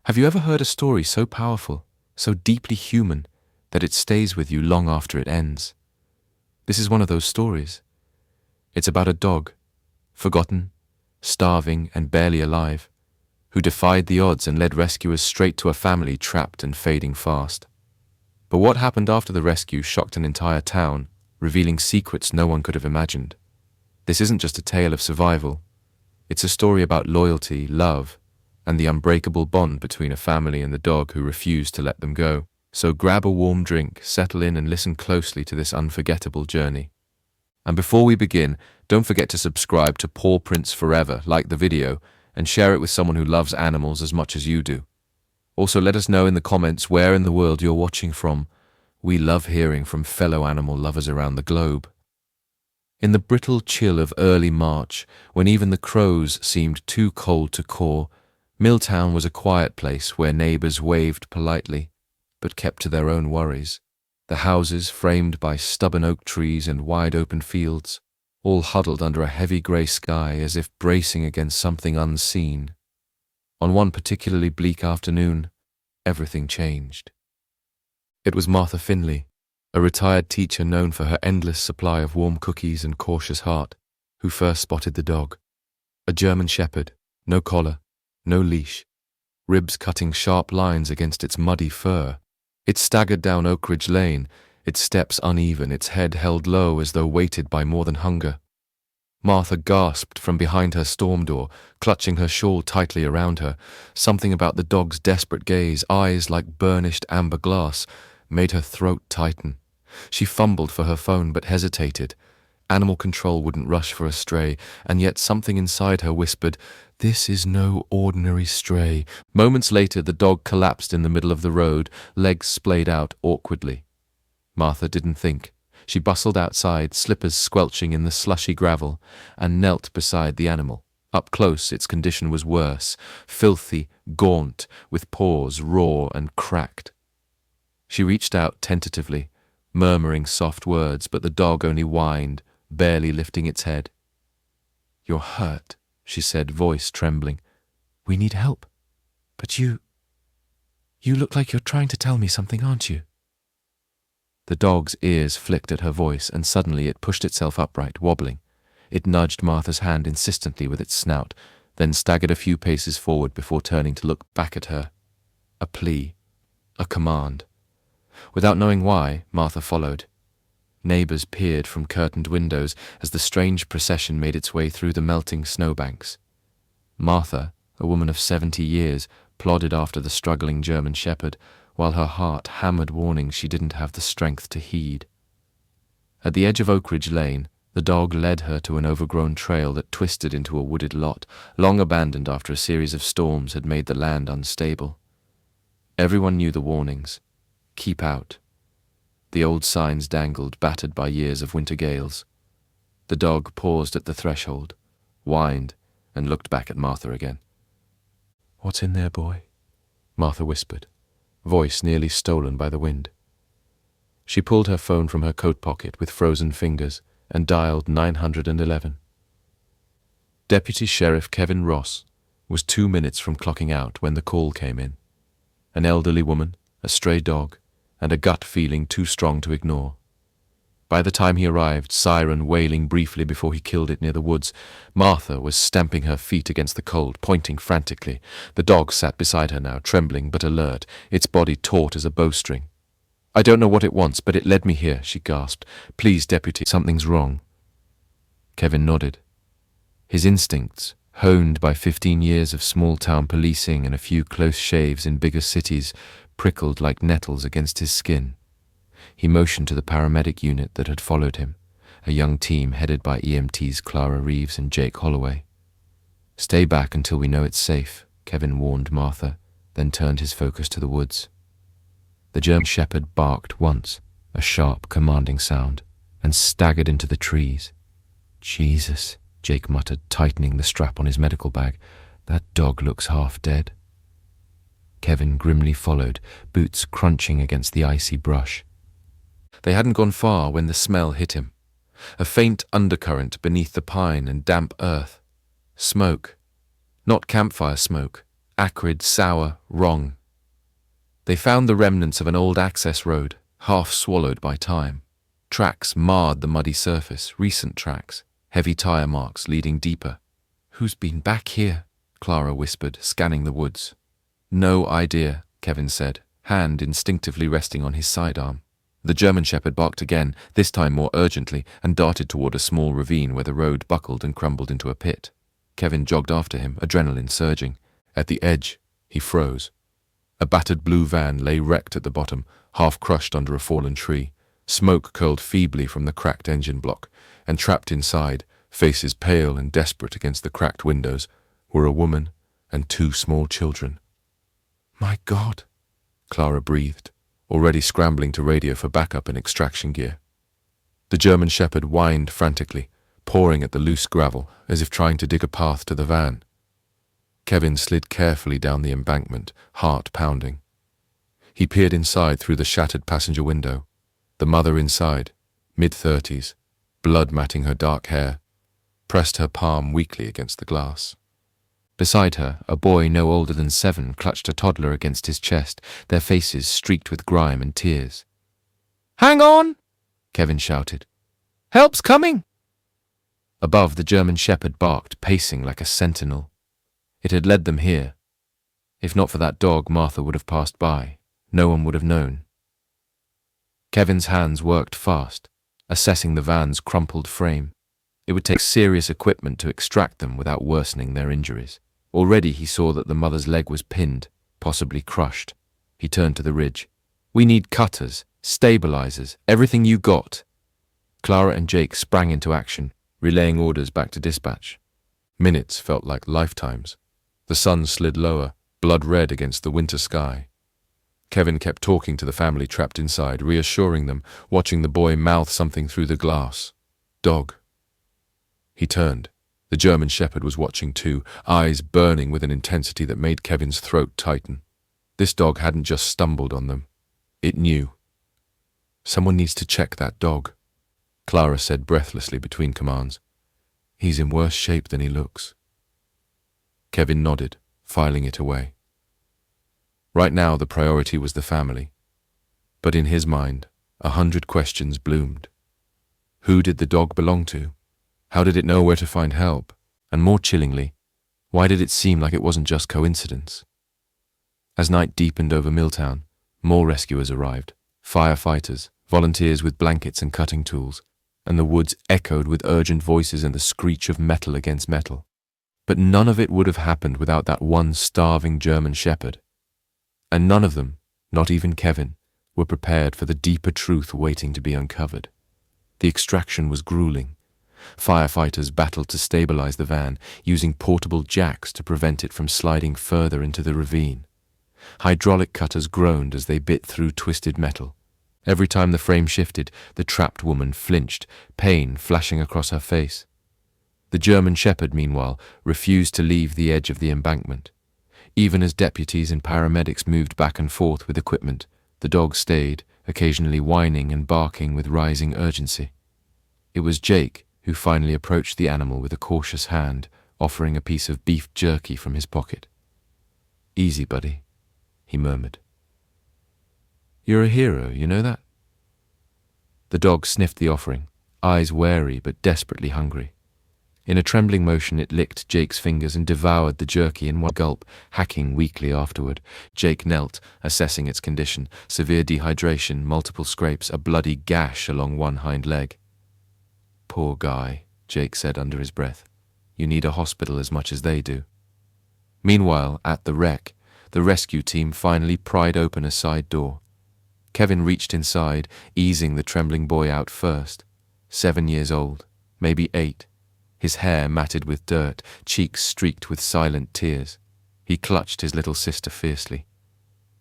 Have you ever heard a story so powerful, so deeply human, that it stays with you long after it ends? This is one of those stories. It's about a dog, forgotten, starving, and barely alive, who defied the odds and led rescuers straight to a family trapped and fading fast. But what happened after the rescue shocked an entire town, revealing secrets no one could have imagined. This isn't just a tale of survival. It's a story about loyalty, love, and the unbreakable bond between a family and the dog who refused to let them go. So grab a warm drink, settle in, and listen closely to this unforgettable journey. And before we begin, don't forget to subscribe to Pawprints Forever, like the video, and share it with someone who loves animals as much as you do. Also, let us know in the comments where in the world you're watching from. We love hearing from fellow animal lovers around the globe. In the brittle chill of early March, when even the crows seemed too cold to caw, Milltown was a quiet place where neighbors waved politely, but kept to their own worries. The houses, framed by stubborn oak trees and wide open fields, all huddled under a heavy grey sky as if bracing against something unseen. On one particularly bleak afternoon, everything changed. It was Martha Finley, a retired teacher known for her endless supply of warm cookies and cautious heart, who first spotted the dog. A German shepherd, no collar, no leash, ribs cutting sharp lines against its muddy fur. It staggered down Oak Ridge Lane, its steps uneven, its head held low as though weighted by more than hunger. Martha gasped from behind her storm door, clutching her shawl tightly around her. Something about the dog's desperate gaze, eyes like burnished amber glass, made her throat tighten. She fumbled for her phone but hesitated. Animal control wouldn't rush for a stray, and yet something inside her whispered, "This is no ordinary stray." Moments later, the dog collapsed in the middle of the road, legs splayed out awkwardly. Martha didn't think. She bustled outside, slippers squelching in the slushy gravel, and knelt beside the animal. Up close, its condition was worse, filthy, gaunt, with paws raw and cracked. She reached out tentatively, murmuring soft words, but the dog only whined, barely lifting its head. "You're hurt," she said, voice trembling. "We need help. But you look like you're trying to tell me something, aren't you?" The dog's ears flicked at her voice, and suddenly it pushed itself upright, wobbling. It nudged Martha's hand insistently with its snout, then staggered a few paces forward before turning to look back at her. A plea, a command. Without knowing why, Martha followed. Neighbors peered from curtained windows as the strange procession made its way through the melting snowbanks. Martha, a woman of 70 years, plodded after the struggling German shepherd, while her heart hammered warnings she didn't have the strength to heed. At the edge of Oak Ridge Lane, the dog led her to an overgrown trail that twisted into a wooded lot, long abandoned after a series of storms had made the land unstable. Everyone knew the warnings. Keep out. The old signs dangled, battered by years of winter gales. The dog paused at the threshold, whined, and looked back at Martha again. "What's in there, boy?" Martha whispered, voice nearly stolen by the wind. She pulled her phone from her coat pocket with frozen fingers and dialed 911. Deputy Sheriff Kevin Ross was 2 minutes from clocking out when the call came in. An elderly woman, a stray dog, and a gut feeling too strong to ignore. By the time he arrived, siren wailing briefly before he killed it near the woods, Martha was stamping her feet against the cold, pointing frantically. The dog sat beside her now, trembling but alert, its body taut as a bowstring. "I don't know what it wants, but it led me here," she gasped. "Please, deputy, something's wrong." Kevin nodded. His instincts, honed by 15 years of small-town policing and a few close shaves in bigger cities, prickled like nettles against his skin. He motioned to the paramedic unit that had followed him, a young team headed by EMTs Clara Reeves and Jake Holloway. "Stay back until we know it's safe," Kevin warned Martha, then turned his focus to the woods. The German shepherd barked once, a sharp, commanding sound, and staggered into the trees. "Jesus," Jake muttered, tightening the strap on his medical bag. "That dog looks half dead." Kevin grimly followed, boots crunching against the icy brush. They hadn't gone far when the smell hit him. A faint undercurrent beneath the pine and damp earth. Smoke. Not campfire smoke, Acrid, sour, wrong. They found the remnants of an old access road, half swallowed by time. Tracks marred the muddy surface, recent tracks, heavy tire marks leading deeper. "Who's been back here?" Clara whispered, scanning the woods. "No idea," Kevin said, hand instinctively resting on his sidearm. The German Shepherd barked again, this time more urgently, and darted toward a small ravine where the road buckled and crumbled into a pit. Kevin jogged after him, adrenaline surging. At the edge, he froze. A battered blue van lay wrecked at the bottom, half crushed under a fallen tree. Smoke curled feebly from the cracked engine block, and trapped inside, faces pale and desperate against the cracked windows, were a woman and 2 small children. "My God," Clara breathed, already scrambling to radio for backup and extraction gear. The German Shepherd whined frantically, pawing at the loose gravel as if trying to dig a path to the van. Kevin slid carefully down the embankment, heart pounding. He peered inside through the shattered passenger window. The mother inside, mid-30s, blood matting her dark hair, pressed her palm weakly against the glass. Beside her, a boy no older than 7 clutched a toddler against his chest, their faces streaked with grime and tears. "Hang on!" Kevin shouted. "Help's coming!" Above, the German Shepherd barked, pacing like a sentinel. It had led them here. If not for that dog, Martha would have passed by. No one would have known. Kevin's hands worked fast, assessing the van's crumpled frame. It would take serious equipment to extract them without worsening their injuries. Already he saw that the mother's leg was pinned, possibly crushed. He turned to the ridge. "We need cutters, stabilizers, everything you got." Clara and Jake sprang into action, relaying orders back to dispatch. Minutes felt like lifetimes. The sun slid lower, blood red against the winter sky. Kevin kept talking to the family trapped inside, reassuring them, watching the boy mouth something through the glass. "Dog." He turned. The German Shepherd was watching too, eyes burning with an intensity that made Kevin's throat tighten. This dog hadn't just stumbled on them. It knew. "Someone needs to check that dog," Clara said breathlessly between commands. "He's in worse shape than he looks." Kevin nodded, filing it away. Right now the priority was the family. But in his mind, 100 questions bloomed. Who did the dog belong to? How did it know where to find help? And more chillingly, why did it seem like it wasn't just coincidence? As night deepened over Milltown, more rescuers arrived. Firefighters, volunteers with blankets and cutting tools, and the woods echoed with urgent voices and the screech of metal against metal. But none of it would have happened without that one starving German Shepherd. And none of them, not even Kevin, were prepared for the deeper truth waiting to be uncovered. The extraction was grueling. Firefighters battled to stabilize the van, using portable jacks to prevent it from sliding further into the ravine. Hydraulic cutters groaned as they bit through twisted metal. Every time the frame shifted, the trapped woman flinched, pain flashing across her face. The German Shepherd, meanwhile, refused to leave the edge of the embankment. Even as deputies and paramedics moved back and forth with equipment, the dog stayed, occasionally whining and barking with rising urgency. It was Jake who finally approached the animal with a cautious hand, offering a piece of beef jerky from his pocket. "Easy, buddy," he murmured. "You're a hero, you know that?" The dog sniffed the offering, eyes wary but desperately hungry. In a trembling motion, it licked Jake's fingers and devoured the jerky in one gulp, hacking weakly afterward. Jake knelt, assessing its condition: severe dehydration, multiple scrapes, a bloody gash along one hind leg. "Poor guy," Jake said under his breath. "You need a hospital as much as they do." Meanwhile, at the wreck, the rescue team finally pried open a side door. Kevin reached inside, easing the trembling boy out first. 7 years old, maybe 8. His hair matted with dirt, cheeks streaked with silent tears. He clutched his little sister fiercely.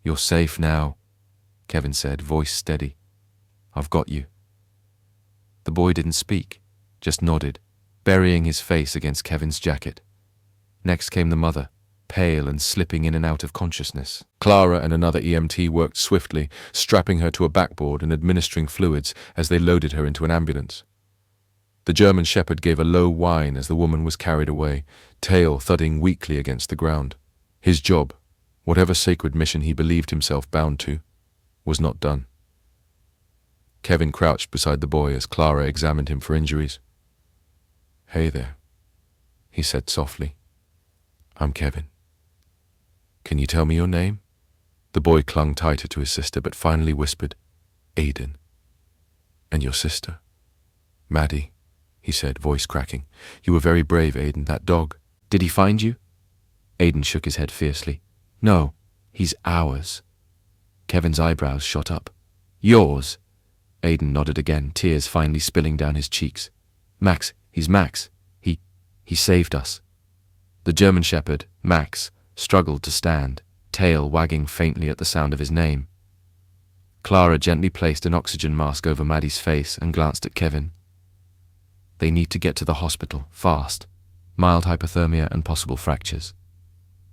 "You're safe now," Kevin said, voice steady. "I've got you." The boy didn't speak, just nodded, burying his face against Kevin's jacket. Next came the mother, pale and slipping in and out of consciousness. Clara and another EMT worked swiftly, strapping her to a backboard and administering fluids as they loaded her into an ambulance. The German Shepherd gave a low whine as the woman was carried away, tail thudding weakly against the ground. His job, whatever sacred mission he believed himself bound to, was not done. Kevin crouched beside the boy as Clara examined him for injuries. "Hey there," he said softly. "I'm Kevin. Can you tell me your name?" The boy clung tighter to his sister, but finally whispered, "Aiden." "And your sister?" "Maddie," he said, voice cracking. "You were very brave, Aiden. That dog. Did he find you?" Aiden shook his head fiercely. "No, he's ours." Kevin's eyebrows shot up. "Yours?" Aiden nodded again, tears finally spilling down his cheeks. "Max, he's Max. He saved us." The German shepherd, Max, struggled to stand, tail wagging faintly at the sound of his name. Clara gently placed an oxygen mask over Maddie's face and glanced at Kevin. "They need to get to the hospital, fast. Mild hypothermia and possible fractures."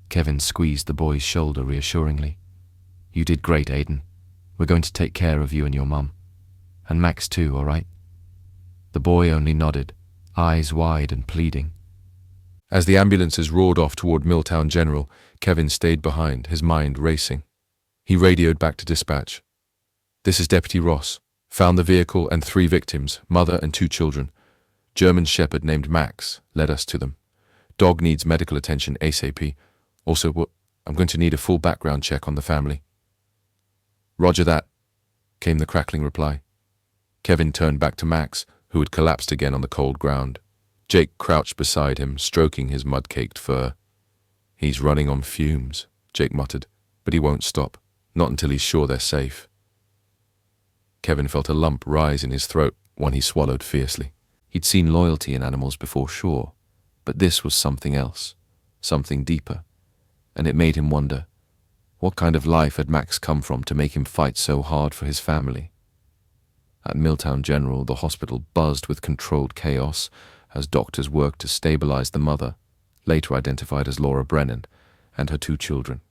Kevin squeezed the boy's shoulder reassuringly. "You did great, Aiden. We're going to take care of you and your mum. And Max too, all right?" The boy only nodded, eyes wide and pleading. As the ambulances roared off toward Milltown General, Kevin stayed behind, his mind racing. He radioed back to dispatch. "This is Deputy Ross. Found the vehicle and 3 victims, mother and 2 children. German shepherd named Max led us to them. Dog needs medical attention ASAP. Also, I'm going to need a full background check on the family." "Roger that," came the crackling reply. Kevin turned back to Max, who had collapsed again on the cold ground. Jake crouched beside him, stroking his mud-caked fur. "He's running on fumes," Jake muttered, "but he won't stop, not until he's sure they're safe." Kevin felt a lump rise in his throat, one he swallowed fiercely. He'd seen loyalty in animals before, sure, but this was something else, something deeper, and it made him wonder, what kind of life had Max come from to make him fight so hard for his family? At Milltown General, the hospital buzzed with controlled chaos as doctors worked to stabilize the mother, later identified as Laura Brennan, and her 2 children.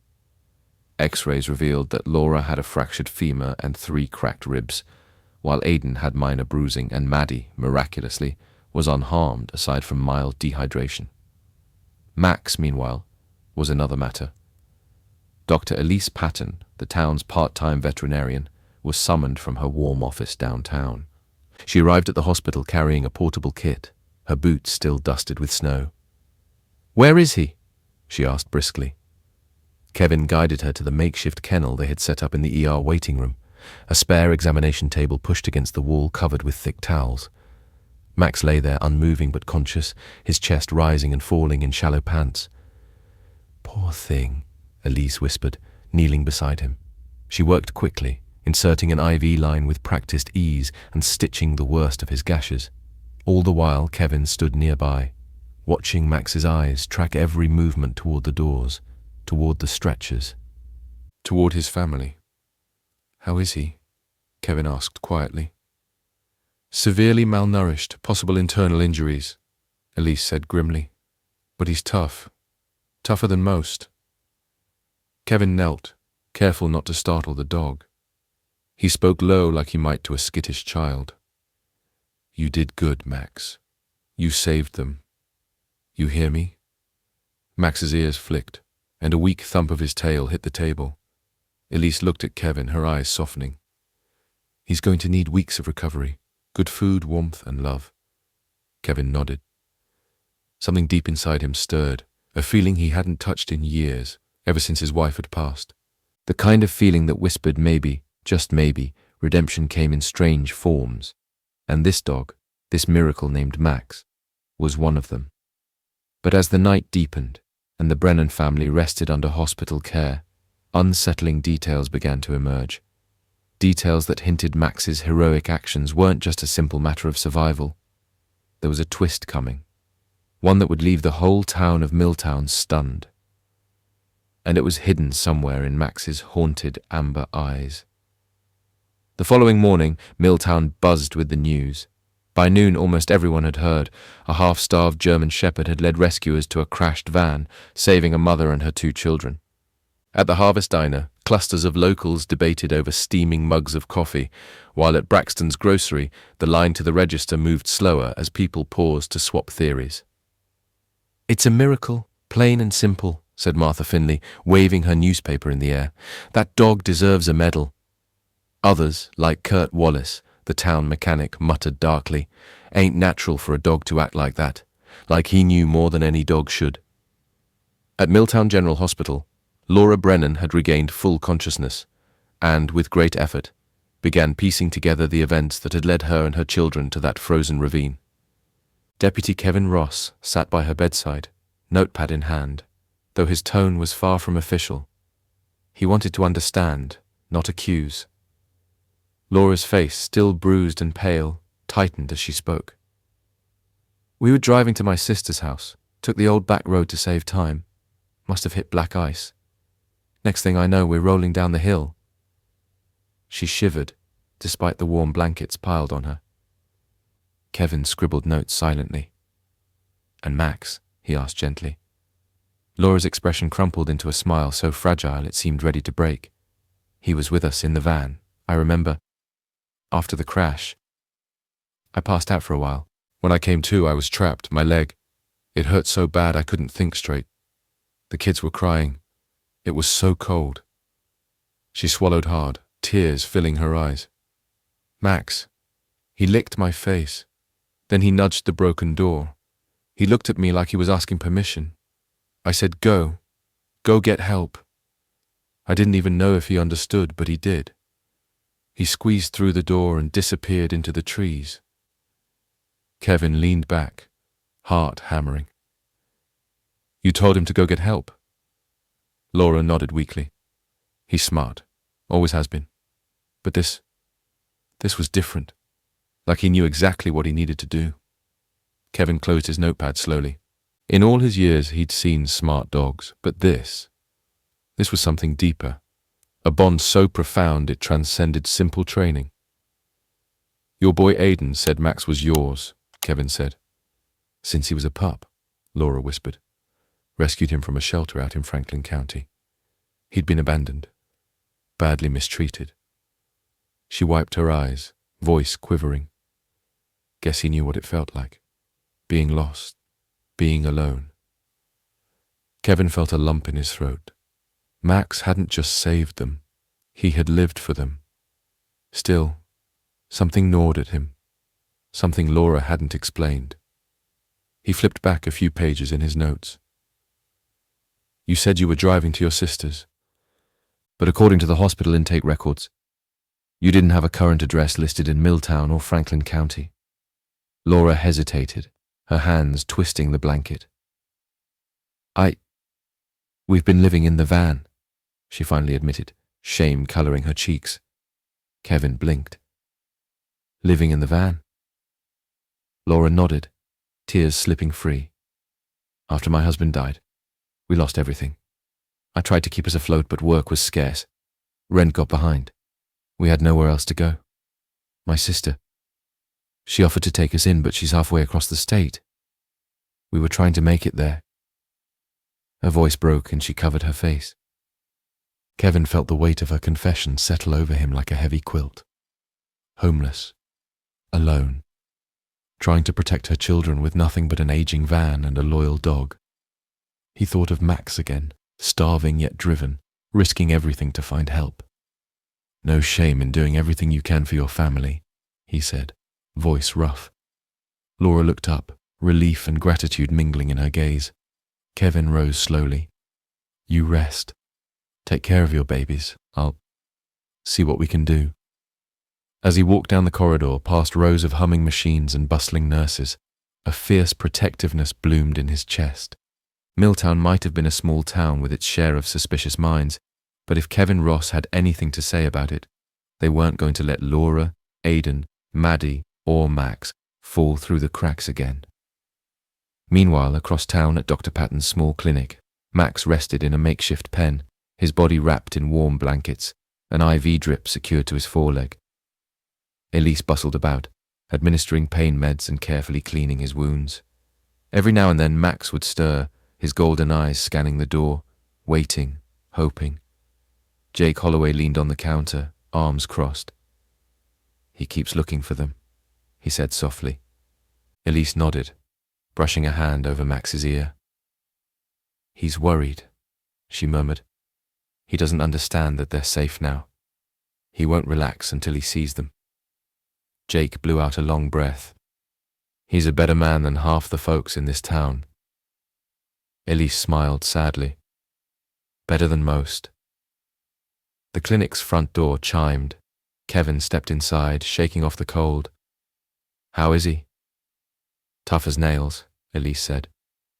X-rays revealed that Laura had a fractured femur and 3 cracked ribs, while Aiden had minor bruising and Maddie, miraculously, was unharmed aside from mild dehydration. Max, meanwhile, was another matter. Dr. Elise Patton, the town's part-time veterinarian, was summoned from her warm office downtown. She arrived at the hospital carrying a portable kit, her boots still dusted with snow. "Where is he?" she asked briskly. Kevin guided her to the makeshift kennel they had set up in the ER waiting room, a spare examination table pushed against the wall covered with thick towels. Max lay there unmoving but conscious, his chest rising and falling in shallow pants. "Poor thing," Elise whispered, kneeling beside him. She worked quickly, inserting an IV line with practiced ease and stitching the worst of his gashes. All the while, Kevin stood nearby, watching Max's eyes track every movement toward the doors, toward the stretchers, toward his family. "How is he?" Kevin asked quietly. "Severely malnourished, possible internal injuries," Elise said grimly. "But he's tough. Tougher than most." Kevin knelt, careful not to startle the dog. He spoke low like he might to a skittish child. "You did good, Max. You saved them. You hear me?" Max's ears flicked, and a weak thump of his tail hit the table. Elise looked at Kevin, her eyes softening. "He's going to need weeks of recovery. Good food, warmth, and love." Kevin nodded. Something deep inside him stirred, a feeling he hadn't touched in years, ever since his wife had passed. The kind of feeling that whispered maybe, just maybe, redemption came in strange forms. And this dog, this miracle named Max, was one of them. But as the night deepened, and the Brennan family rested under hospital care, unsettling details began to emerge. Details that hinted Max's heroic actions weren't just a simple matter of survival. There was a twist coming, one that would leave the whole town of Milltown stunned. And it was hidden somewhere in Max's haunted amber eyes. The following morning, Milltown buzzed with the news. By noon, almost everyone had heard. A half-starved German shepherd had led rescuers to a crashed van, saving a mother and her 2 children. At the Harvest Diner, clusters of locals debated over steaming mugs of coffee, while at Braxton's grocery, the line to the register moved slower as people paused to swap theories. "It's a miracle, plain and simple," said Martha Finley, waving her newspaper in the air. "That dog deserves a medal." Others, like Kurt Wallace, the town mechanic, muttered darkly, "Ain't natural for a dog to act like that, like he knew more than any dog should." At Milltown General Hospital, Laura Brennan had regained full consciousness and, with great effort, began piecing together the events that had led her and her children to that frozen ravine. Deputy Kevin Ross sat by her bedside, notepad in hand, though his tone was far from official. He wanted to understand, not accuse. Laura's face, still bruised and pale, tightened as she spoke. "We were driving to my sister's house, took the old back road to save time. Must have hit black ice. Next thing I know, we're rolling down the hill." She shivered, despite the warm blankets piled on her. Kevin scribbled notes silently. "And Max?" he asked gently. Laura's expression crumpled into a smile so fragile it seemed ready to break. "He was with us in the van, I remember. After the crash, I passed out for a while. When I came to, I was trapped, my leg. It hurt so bad I couldn't think straight. The kids were crying. It was so cold." She swallowed hard, tears filling her eyes. "Max, he licked my face. Then he nudged the broken door. He looked at me like he was asking permission. I said, 'Go. Go get help.' I didn't even know if he understood, but he did. He squeezed through the door and disappeared into the trees." Kevin leaned back, heart hammering. "You told him to go get help?" Laura nodded weakly. "He's smart, always has been. But this was different, like he knew exactly what he needed to do." Kevin closed his notepad slowly. In all his years he'd seen smart dogs, but this was something deeper, a bond so profound it transcended simple training. "Your boy Aiden said Max was yours," Kevin said. "Since he was a pup," Laura whispered. "Rescued him from a shelter out in Franklin County. He'd been abandoned, badly mistreated." She wiped her eyes, voice quivering. "Guess he knew what it felt like. Being lost, being alone." Kevin felt a lump in his throat. Max hadn't just saved them, he had lived for them. Still, something gnawed at him, something Laura hadn't explained. He flipped back a few pages in his notes. "You said you were driving to your sister's, but according to the hospital intake records, you didn't have a current address listed in Milltown or Franklin County." Laura hesitated, her hands twisting the blanket. We've been living in the van," she finally admitted, shame coloring her cheeks. Kevin blinked. "Living in the van?" Laura nodded, tears slipping free. "After my husband died, we lost everything. I tried to keep us afloat, but work was scarce. Rent got behind. We had nowhere else to go. My sister, she offered to take us in, but she's halfway across the state. We were trying to make it there." Her voice broke and she covered her face. Kevin felt the weight of her confession settle over him like a heavy quilt. Homeless, alone, trying to protect her children with nothing but an aging van and a loyal dog. He thought of Max again, starving yet driven, risking everything to find help. "No shame in doing everything you can for your family," he said, voice rough. Laura looked up, relief and gratitude mingling in her gaze. Kevin rose slowly. "You rest. Take care of your babies. I'll see what we can do." As he walked down the corridor past rows of humming machines and bustling nurses, a fierce protectiveness bloomed in his chest. Milltown might have been a small town with its share of suspicious minds, but if Kevin Ross had anything to say about it, they weren't going to let Laura, Aiden, Maddie, or Max fall through the cracks again. Meanwhile, across town at Dr. Patton's small clinic, Max rested in a makeshift pen, his body wrapped in warm blankets, an IV drip secured to his foreleg. Elise bustled about, administering pain meds and carefully cleaning his wounds. Every now and then Max would stir, his golden eyes scanning the door, waiting, hoping. Jake Holloway leaned on the counter, arms crossed. "He keeps looking for them," he said softly. Elise nodded, brushing a hand over Max's ear. "He's worried," she murmured. He doesn't understand that they're safe now. He won't relax until he sees them. Jake blew out a long breath. He's a better man than half the folks in this town. Elise smiled sadly. Better than most. The clinic's front door chimed. Kevin stepped inside, shaking off the cold. How is he? Tough as nails, Elise said.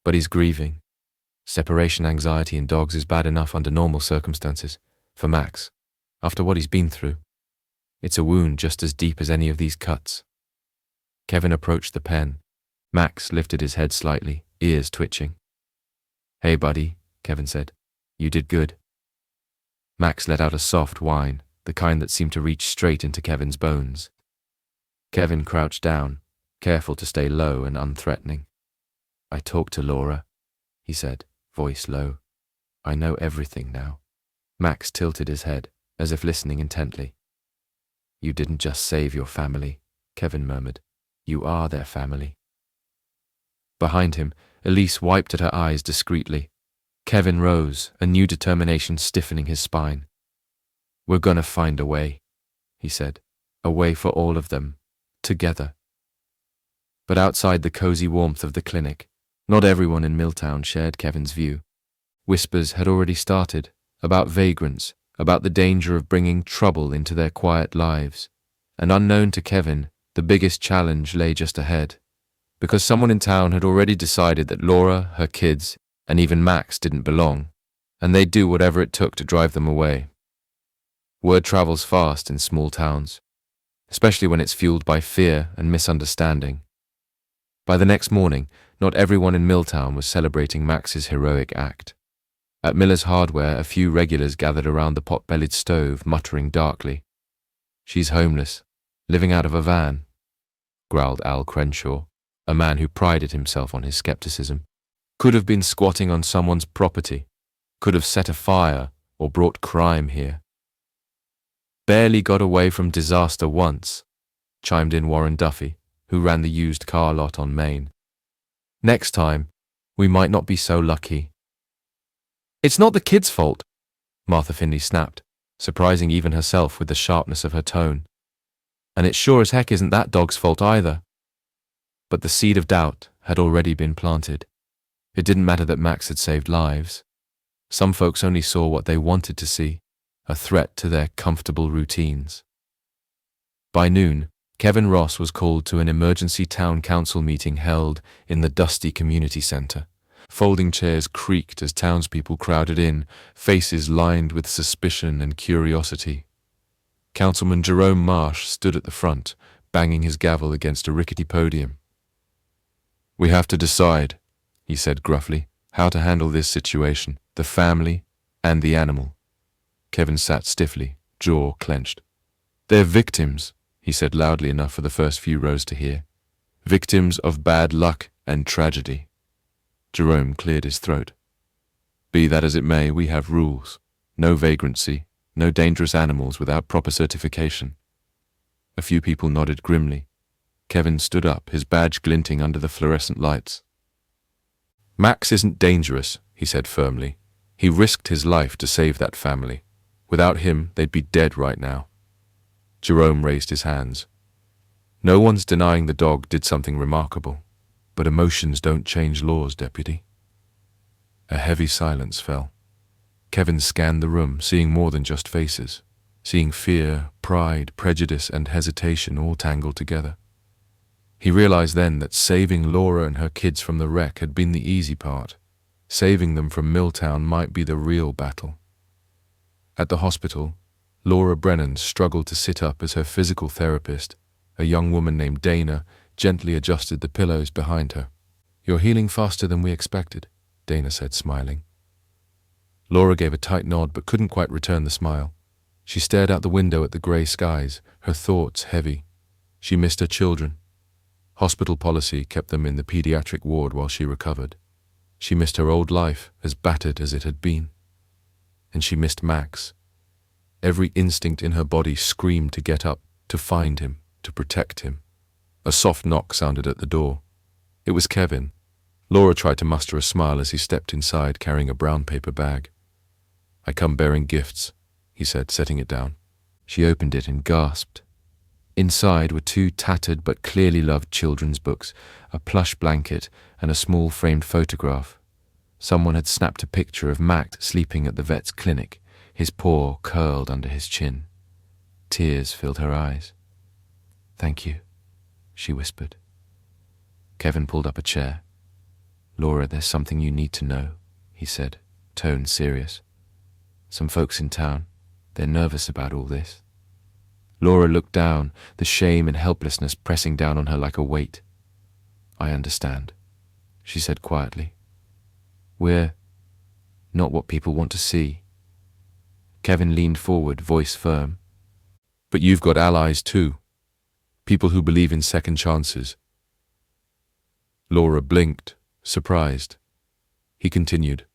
But he's grieving. Separation anxiety in dogs is bad enough under normal circumstances. For Max, after what he's been through. It's a wound just as deep as any of these cuts. Kevin approached the pen. Max lifted his head slightly, ears twitching. Hey, buddy, Kevin said. You did good. Max let out a soft whine, the kind that seemed to reach straight into Kevin's bones. Kevin crouched down, careful to stay low and unthreatening. I talked to Laura, he said, voice low. I know everything now. Max tilted his head, as if listening intently. You didn't just save your family, Kevin murmured. You are their family. Behind him, Elise wiped at her eyes discreetly. Kevin rose, a new determination stiffening his spine. We're gonna find a way, he said. A way for all of them, together. But outside the cozy warmth of the clinic, not everyone in Milltown shared Kevin's view. Whispers had already started, about vagrants, about the danger of bringing trouble into their quiet lives. And unknown to Kevin, the biggest challenge lay just ahead. Because someone in town had already decided that Laura, her kids, and even Max didn't belong, and they'd do whatever it took to drive them away. Word travels fast in small towns, especially when it's fueled by fear and misunderstanding. By the next morning, not everyone in Milltown was celebrating Max's heroic act. At Miller's Hardware, a few regulars gathered around the pot-bellied stove, muttering darkly. She's homeless, living out of a van, growled Al Crenshaw, a man who prided himself on his skepticism. Could have been squatting on someone's property, could have set a fire or brought crime here. Barely got away from disaster once, chimed in Warren Duffy, who ran the used car lot on Main. Next time, we might not be so lucky. It's not the kid's fault, Martha Finley snapped, surprising even herself with the sharpness of her tone. And it sure as heck isn't that dog's fault either. But the seed of doubt had already been planted. It didn't matter that Max had saved lives. Some folks only saw what they wanted to see, a threat to their comfortable routines. By noon, Kevin Ross was called to an emergency town council meeting held in the dusty community center. Folding chairs creaked as townspeople crowded in, faces lined with suspicion and curiosity. Councilman Jerome Marsh stood at the front, banging his gavel against a rickety podium. We have to decide, he said gruffly, how to handle this situation, the family and the animal. Kevin sat stiffly, jaw clenched. They're victims, he said loudly enough for the first few rows to hear. Victims of bad luck and tragedy. Jerome cleared his throat. Be that as it may, we have rules. No vagrancy, no dangerous animals without proper certification. A few people nodded grimly. Kevin stood up, his badge glinting under the fluorescent lights. Max isn't dangerous, he said firmly. He risked his life to save that family. Without him, they'd be dead right now. Jerome raised his hands. No one's denying the dog did something remarkable, but emotions don't change laws, Deputy. A heavy silence fell. Kevin scanned the room, seeing more than just faces, seeing fear, pride, prejudice, and hesitation all tangled together. He realized then that saving Laura and her kids from the wreck had been the easy part. Saving them from Milltown might be the real battle. At the hospital, Laura Brennan struggled to sit up as her physical therapist, a young woman named Dana, gently adjusted the pillows behind her. You're healing faster than we expected, Dana said, smiling. Laura gave a tight nod but couldn't quite return the smile. She stared out the window at the grey skies, her thoughts heavy. She missed her children. Hospital policy kept them in the pediatric ward while she recovered. She missed her old life, as battered as it had been. And she missed Max. Every instinct in her body screamed to get up, to find him, to protect him. A soft knock sounded at the door. It was Kevin. Laura tried to muster a smile as he stepped inside carrying a brown paper bag. "I come bearing gifts," he said, setting it down. She opened it and gasped. Inside were two tattered but clearly loved children's books, a plush blanket, and a small framed photograph. Someone had snapped a picture of Max sleeping at the vet's clinic, his paw curled under his chin. Tears filled her eyes. "Thank you," she whispered. Kevin pulled up a chair. "Laura, there's something you need to know," he said, tone serious. "Some folks in town, they're nervous about all this." Laura looked down, the shame and helplessness pressing down on her like a weight. "I understand," she said quietly. "We're not what people want to see." Kevin leaned forward, voice firm. "But you've got allies too. People who believe in second chances." Laura blinked, surprised. He continued.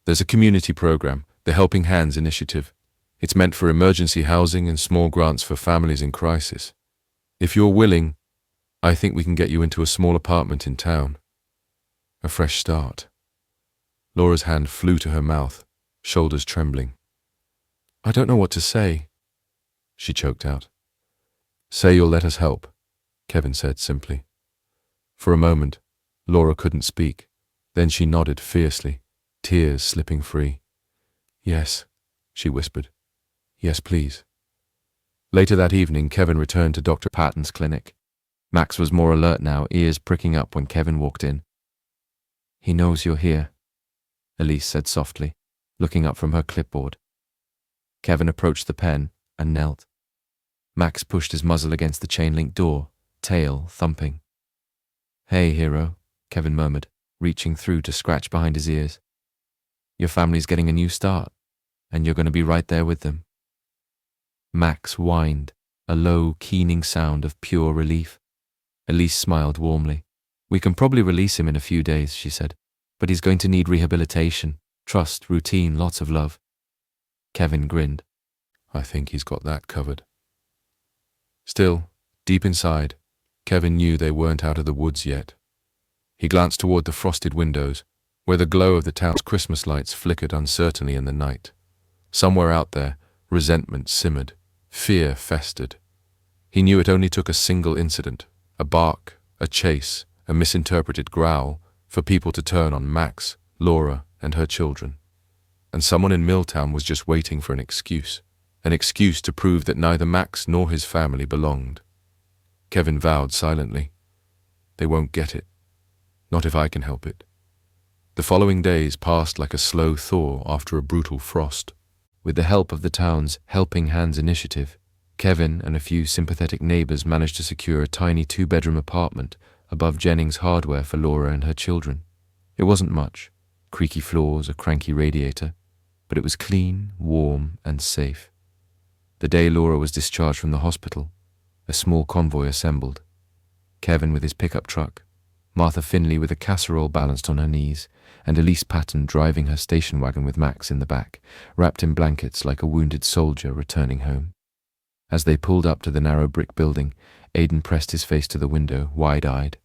"There's a community program, the Helping Hands Initiative. It's meant for emergency housing and small grants for families in crisis. If you're willing, I think we can get you into a small apartment in town. A fresh start." Laura's hand flew to her mouth, shoulders trembling. "I don't know what to say," she choked out. "Say you'll let us help," Kevin said simply. For a moment, Laura couldn't speak. Then she nodded fiercely, tears slipping free. "Yes," she whispered. "Yes, please." Later that evening, Kevin returned to Dr. Patton's clinic. Max was more alert now, ears pricking up when Kevin walked in. "He knows you're here," Elise said softly, looking up from her clipboard. Kevin approached the pen and knelt. Max pushed his muzzle against the chain-link door, tail thumping. "Hey, hero," Kevin murmured, reaching through to scratch behind his ears. "Your family's getting a new start, and you're going to be right there with them." Max whined, a low, keening sound of pure relief. Elise smiled warmly. "We can probably release him in a few days," she said, "but he's going to need rehabilitation, trust, routine, lots of love." Kevin grinned. "I think he's got that covered." Still, deep inside, Kevin knew they weren't out of the woods yet. He glanced toward the frosted windows, where the glow of the town's Christmas lights flickered uncertainly in the night. Somewhere out there, resentment simmered, fear festered. He knew it only took a single incident, a bark, a chase, a misinterpreted growl, for people to turn on Max, Laura, and her children. And someone in Milltown was just waiting for an excuse to prove that neither Max nor his family belonged. Kevin vowed silently, "They won't get it. Not if I can help it." The following days passed like a slow thaw after a brutal frost. With the help of the town's Helping Hands Initiative, Kevin and a few sympathetic neighbors managed to secure a tiny 2-bedroom apartment above Jennings Hardware for Laura and her children. It wasn't much, creaky floors, a cranky radiator, but it was clean, warm, and safe. The day Laura was discharged from the hospital, a small convoy assembled. Kevin with his pickup truck, Martha Finley with a casserole balanced on her knees, and Elise Patton driving her station wagon with Max in the back, wrapped in blankets like a wounded soldier returning home. As they pulled up to the narrow brick building, Aidan pressed his face to the window, wide-eyed.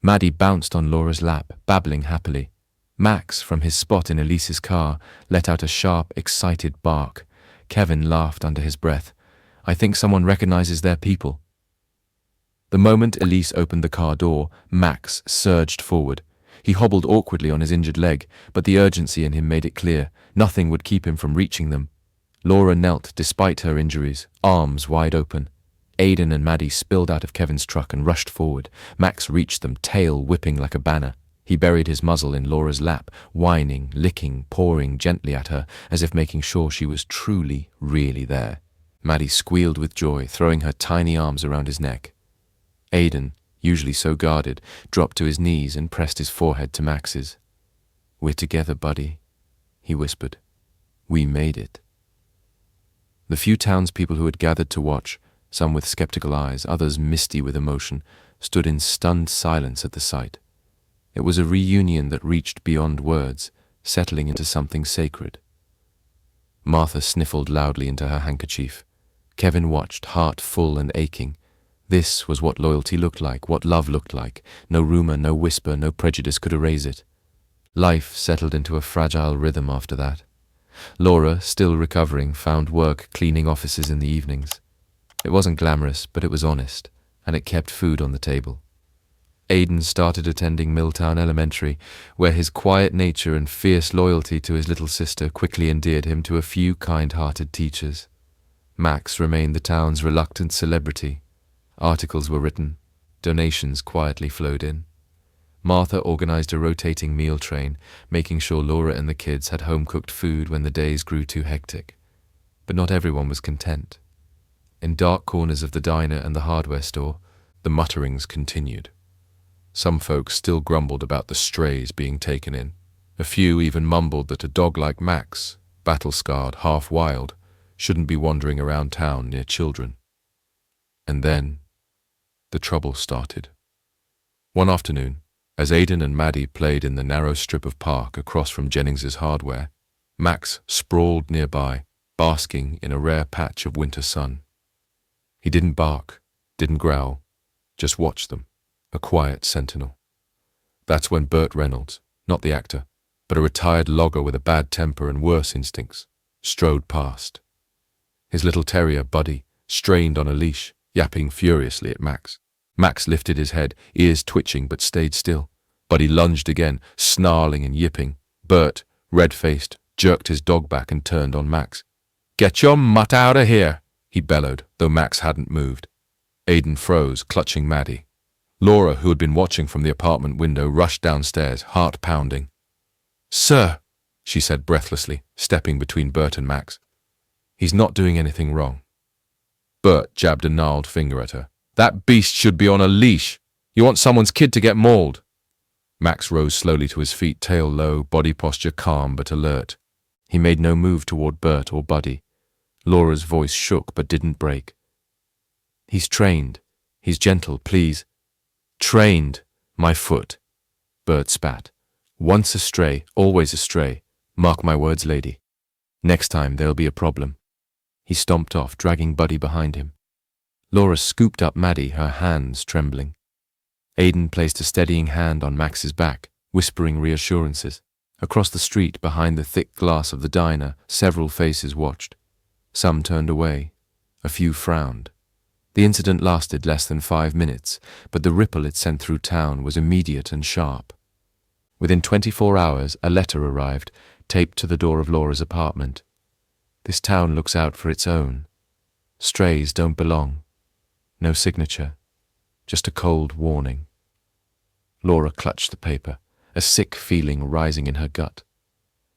Maddie bounced on Laura's lap, babbling happily. Max, from his spot in Elise's car, let out a sharp, excited bark. Kevin laughed under his breath. "I think someone recognizes their people." The moment Elise opened the car door, Max surged forward. He hobbled awkwardly on his injured leg, but the urgency in him made it clear nothing would keep him from reaching them. Laura knelt despite her injuries, arms wide open. Aidan and Maddie spilled out of Kevin's truck and rushed forward. Max reached them, tail whipping like a banner. He buried his muzzle in Laura's lap, whining, licking, pawing gently at her, as if making sure she was truly, really there. Maddie squealed with joy, throwing her tiny arms around his neck. Aidan, usually so guarded, dropped to his knees and pressed his forehead to Max's. "We're together, buddy," he whispered. "We made it." The few townspeople who had gathered to watch, some with skeptical eyes, others misty with emotion, stood in stunned silence at the sight. It was a reunion that reached beyond words, settling into something sacred. Martha sniffled loudly into her handkerchief. Kevin watched, heart full and aching. This was what loyalty looked like, what love looked like. No rumor, no whisper, no prejudice could erase it. Life settled into a fragile rhythm after that. Laura, still recovering, found work cleaning offices in the evenings. It wasn't glamorous, but it was honest, and it kept food on the table. Aidan started attending Milltown Elementary, where his quiet nature and fierce loyalty to his little sister quickly endeared him to a few kind-hearted teachers. Max remained the town's reluctant celebrity. Articles were written, donations quietly flowed in. Martha organized a rotating meal train, making sure Laura and the kids had home-cooked food when the days grew too hectic. But not everyone was content. In dark corners of the diner and the hardware store, the mutterings continued. Some folks still grumbled about the strays being taken in. A few even mumbled that a dog like Max, battle-scarred, half-wild, shouldn't be wandering around town near children. And then, the trouble started. One afternoon, as Aidan and Maddie played in the narrow strip of park across from Jennings's hardware, Max sprawled nearby, basking in a rare patch of winter sun. He didn't bark, didn't growl, just watched them, a quiet sentinel. That's when Burt Reynolds, not the actor, but a retired logger with a bad temper and worse instincts, strode past. His little terrier, Buddy, strained on a leash, yapping furiously at Max. Max lifted his head, ears twitching but stayed still. Buddy lunged again, snarling and yipping. Burt, red-faced, jerked his dog back and turned on Max. "Get your mutt out of here!" he bellowed, though Max hadn't moved. Aidan froze, clutching Maddie. Laura, who had been watching from the apartment window, rushed downstairs, heart pounding. "Sir," she said breathlessly, stepping between Burt and Max. "He's not doing anything wrong." Burt jabbed a gnarled finger at her. "That beast should be on a leash. You want someone's kid to get mauled." Max rose slowly to his feet, tail low, body posture calm but alert. He made no move toward Burt or Buddy. Laura's voice shook but didn't break. "He's trained. He's gentle, please." "Trained, my foot," Burt spat. "Once astray, always astray. Mark my words, lady. Next time there'll be a problem." He stomped off, dragging Buddy behind him. Laura scooped up Maddie, her hands trembling. Aidan placed a steadying hand on Max's back, whispering reassurances. Across the street, behind the thick glass of the diner, several faces watched. Some turned away. A few frowned. The incident lasted less than 5 minutes, but the ripple it sent through town was immediate and sharp. Within 24 hours, a letter arrived, taped to the door of Laura's apartment. "This town looks out for its own. Strays don't belong." No signature, just a cold warning. Laura clutched the paper, a sick feeling rising in her gut.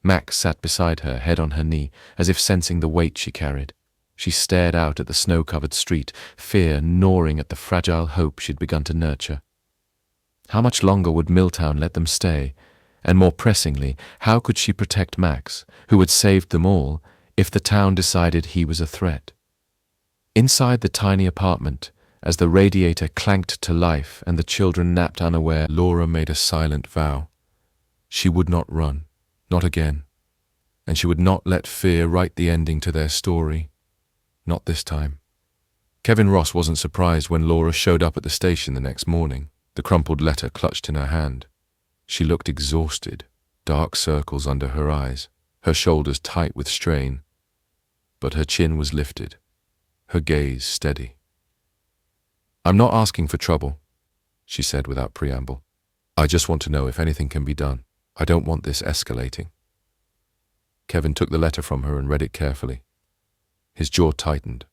Max sat beside her, head on her knee, as if sensing the weight she carried. She stared out at the snow-covered street, fear gnawing at the fragile hope she'd begun to nurture. How much longer would Milltown let them stay? And more pressingly, how could she protect Max, who had saved them all, if the town decided he was a threat? Inside the tiny apartment, as the radiator clanked to life and the children napped unaware, Laura made a silent vow. She would not run, not again. And she would not let fear write the ending to their story. Not this time. Kevin Ross wasn't surprised when Laura showed up at the station the next morning, the crumpled letter clutched in her hand. She looked exhausted, dark circles under her eyes, her shoulders tight with strain. But her chin was lifted, her gaze steady. "I'm not asking for trouble," she said without preamble. "I just want to know if anything can be done. I don't want this escalating." Kevin took the letter from her and read it carefully. His jaw tightened.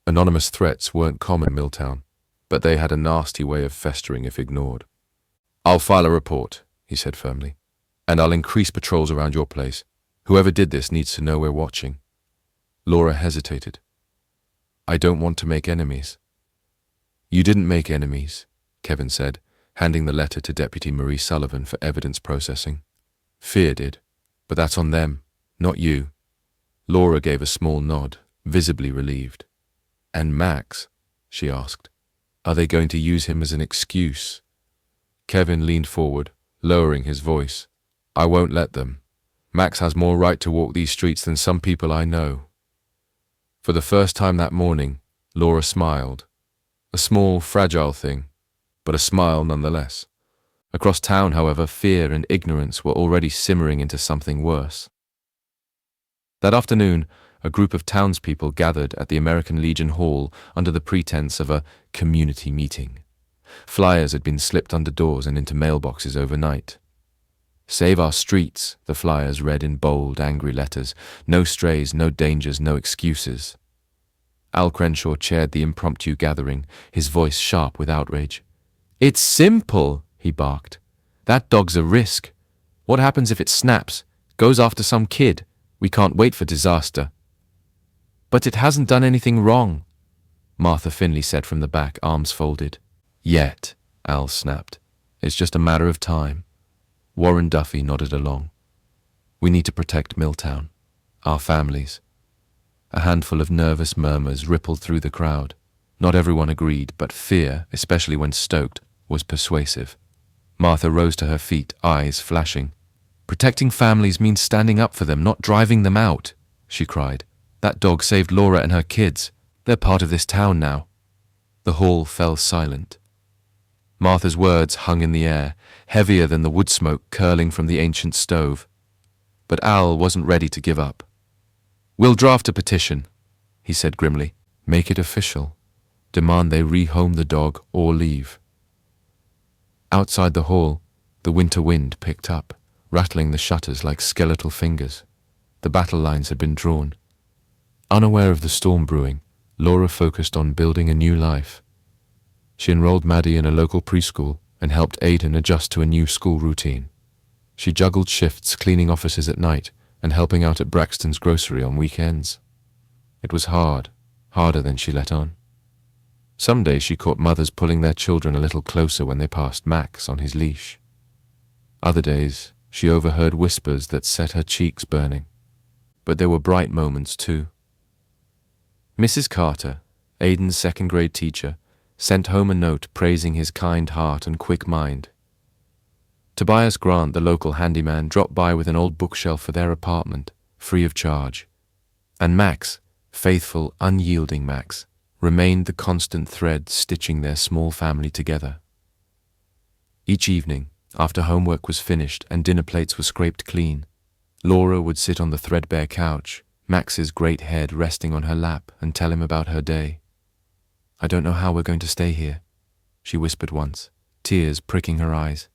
Anonymous threats weren't common in Milltown, but they had a nasty way of festering if ignored. "I'll file a report," he said firmly, "and I'll increase patrols around your place. Whoever did this needs to know we're watching." Laura hesitated. "I don't want to make enemies." "You didn't make enemies," Kevin said, handing the letter to Deputy Marie Sullivan for evidence processing. "Fear did, but that's on them, not you." Laura gave a small nod, visibly relieved. "And Max?" she asked. "Are they going to use him as an excuse?" Kevin leaned forward, lowering his voice. "I won't let them. Max has more right to walk these streets than some people I know." For the first time that morning, Laura smiled. A small, fragile thing, but a smile nonetheless. Across town, however, fear and ignorance were already simmering into something worse. That afternoon, a group of townspeople gathered at the American Legion Hall under the pretense of a community meeting. Flyers had been slipped under doors and into mailboxes overnight. "Save our streets," the flyers read in bold, angry letters. "No strays, no dangers, no excuses." Al Crenshaw chaired the impromptu gathering, his voice sharp with outrage. "It's simple," he barked. "That dog's a risk. What happens if it snaps, goes after some kid? We can't wait for disaster." "But it hasn't done anything wrong," Martha Finley said from the back, arms folded. "Yet," Al snapped. "It's just a matter of time." Warren Duffy nodded along. "We need to protect Milltown, our families." A handful of nervous murmurs rippled through the crowd. Not everyone agreed, but fear, especially when stoked, was persuasive. Martha rose to her feet, eyes flashing. "Protecting families means standing up for them, not driving them out," she cried. "That dog saved Laura and her kids. They're part of this town now." The hall fell silent. Martha's words hung in the air, heavier than the wood smoke curling from the ancient stove. But Al wasn't ready to give up. "We'll draft a petition," he said grimly. "Make it official. Demand they rehome the dog or leave." Outside the hall, the winter wind picked up, rattling the shutters like skeletal fingers. The battle lines had been drawn. Unaware of the storm brewing, Laura focused on building a new life. She enrolled Maddie in a local preschool and helped Aidan adjust to a new school routine. She juggled shifts cleaning offices at night and helping out at Braxton's grocery on weekends. It was hard, harder than she let on. Some days she caught mothers pulling their children a little closer when they passed Max on his leash. Other days, she overheard whispers that set her cheeks burning. But there were bright moments too. Mrs. Carter, Aidan's second-grade teacher, sent home a note praising his kind heart and quick mind. Tobias Grant, the local handyman, dropped by with an old bookshelf for their apartment, free of charge. And Max, faithful, unyielding Max, remained the constant thread stitching their small family together. Each evening, after homework was finished and dinner plates were scraped clean, Laura would sit on the threadbare couch, Max's great head resting on her lap, and tell him about her day. "I don't know how we're going to stay here," she whispered once, tears pricking her eyes.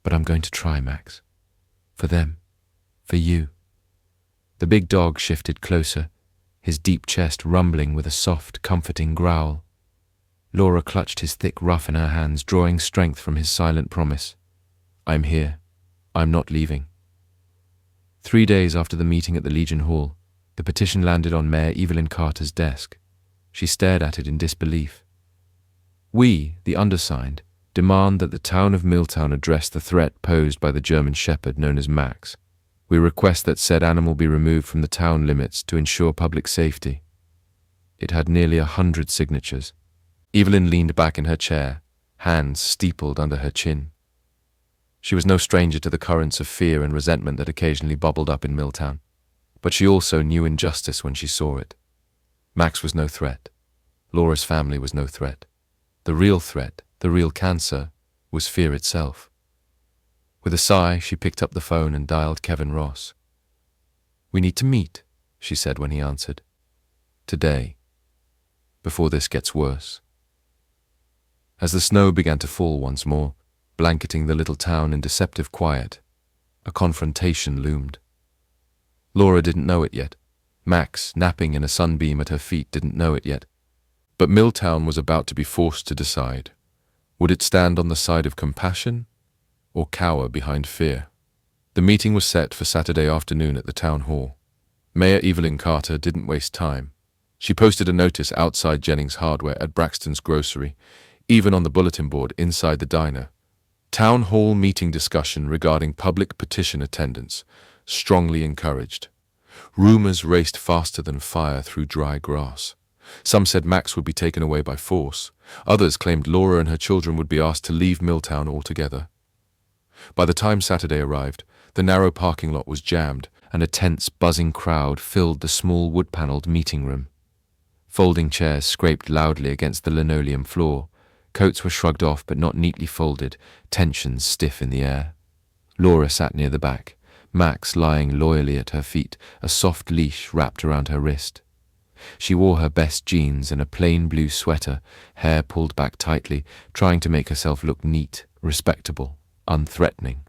"But I'm going to try, Max. For them. For you." The big dog shifted closer, his deep chest rumbling with a soft, comforting growl. Laura clutched his thick ruff in her hands, drawing strength from his silent promise. "I'm here. I'm not leaving." 3 days after the meeting at the Legion Hall, the petition landed on Mayor Evelyn Carter's desk. She stared at it in disbelief. "We, the undersigned, demand that the town of Milltown address the threat posed by the German Shepherd known as Max. We request that said animal be removed from the town limits to ensure public safety." It had nearly 100 signatures. Evelyn leaned back in her chair, hands steepled under her chin. She was no stranger to the currents of fear and resentment that occasionally bubbled up in Milltown, but she also knew injustice when she saw it. Max was no threat. Laura's family was no threat. The real threat, the real cancer, was fear itself. With a sigh, she picked up the phone and dialed Kevin Ross. "We need to meet," she said when he answered. "Today. Before this gets worse." As the snow began to fall once more, blanketing the little town in deceptive quiet, a confrontation loomed. Laura didn't know it yet. Max, napping in a sunbeam at her feet, didn't know it yet. But Milltown was about to be forced to decide. Would it stand on the side of compassion or cower behind fear? The meeting was set for Saturday afternoon at the town hall. Mayor Evelyn Carter didn't waste time. She posted a notice outside Jennings Hardware at Braxton's grocery, even on the bulletin board inside the diner. Town hall meeting discussion regarding public petition attendance, strongly encouraged. Rumors raced faster than fire through dry grass. Some said Max would be taken away by force. Others claimed Laura and her children would be asked to leave Milltown altogether. By the time Saturday arrived, the narrow parking lot was jammed, and a tense, buzzing crowd filled the small wood-paneled meeting room. Folding chairs scraped loudly against the linoleum floor. Coats were shrugged off but not neatly folded, tensions stiff in the air. Laura sat near the back, Max lying loyally at her feet, a soft leash wrapped around her wrist. She wore her best jeans and a plain blue sweater, hair pulled back tightly, trying to make herself look neat, respectable, unthreatening.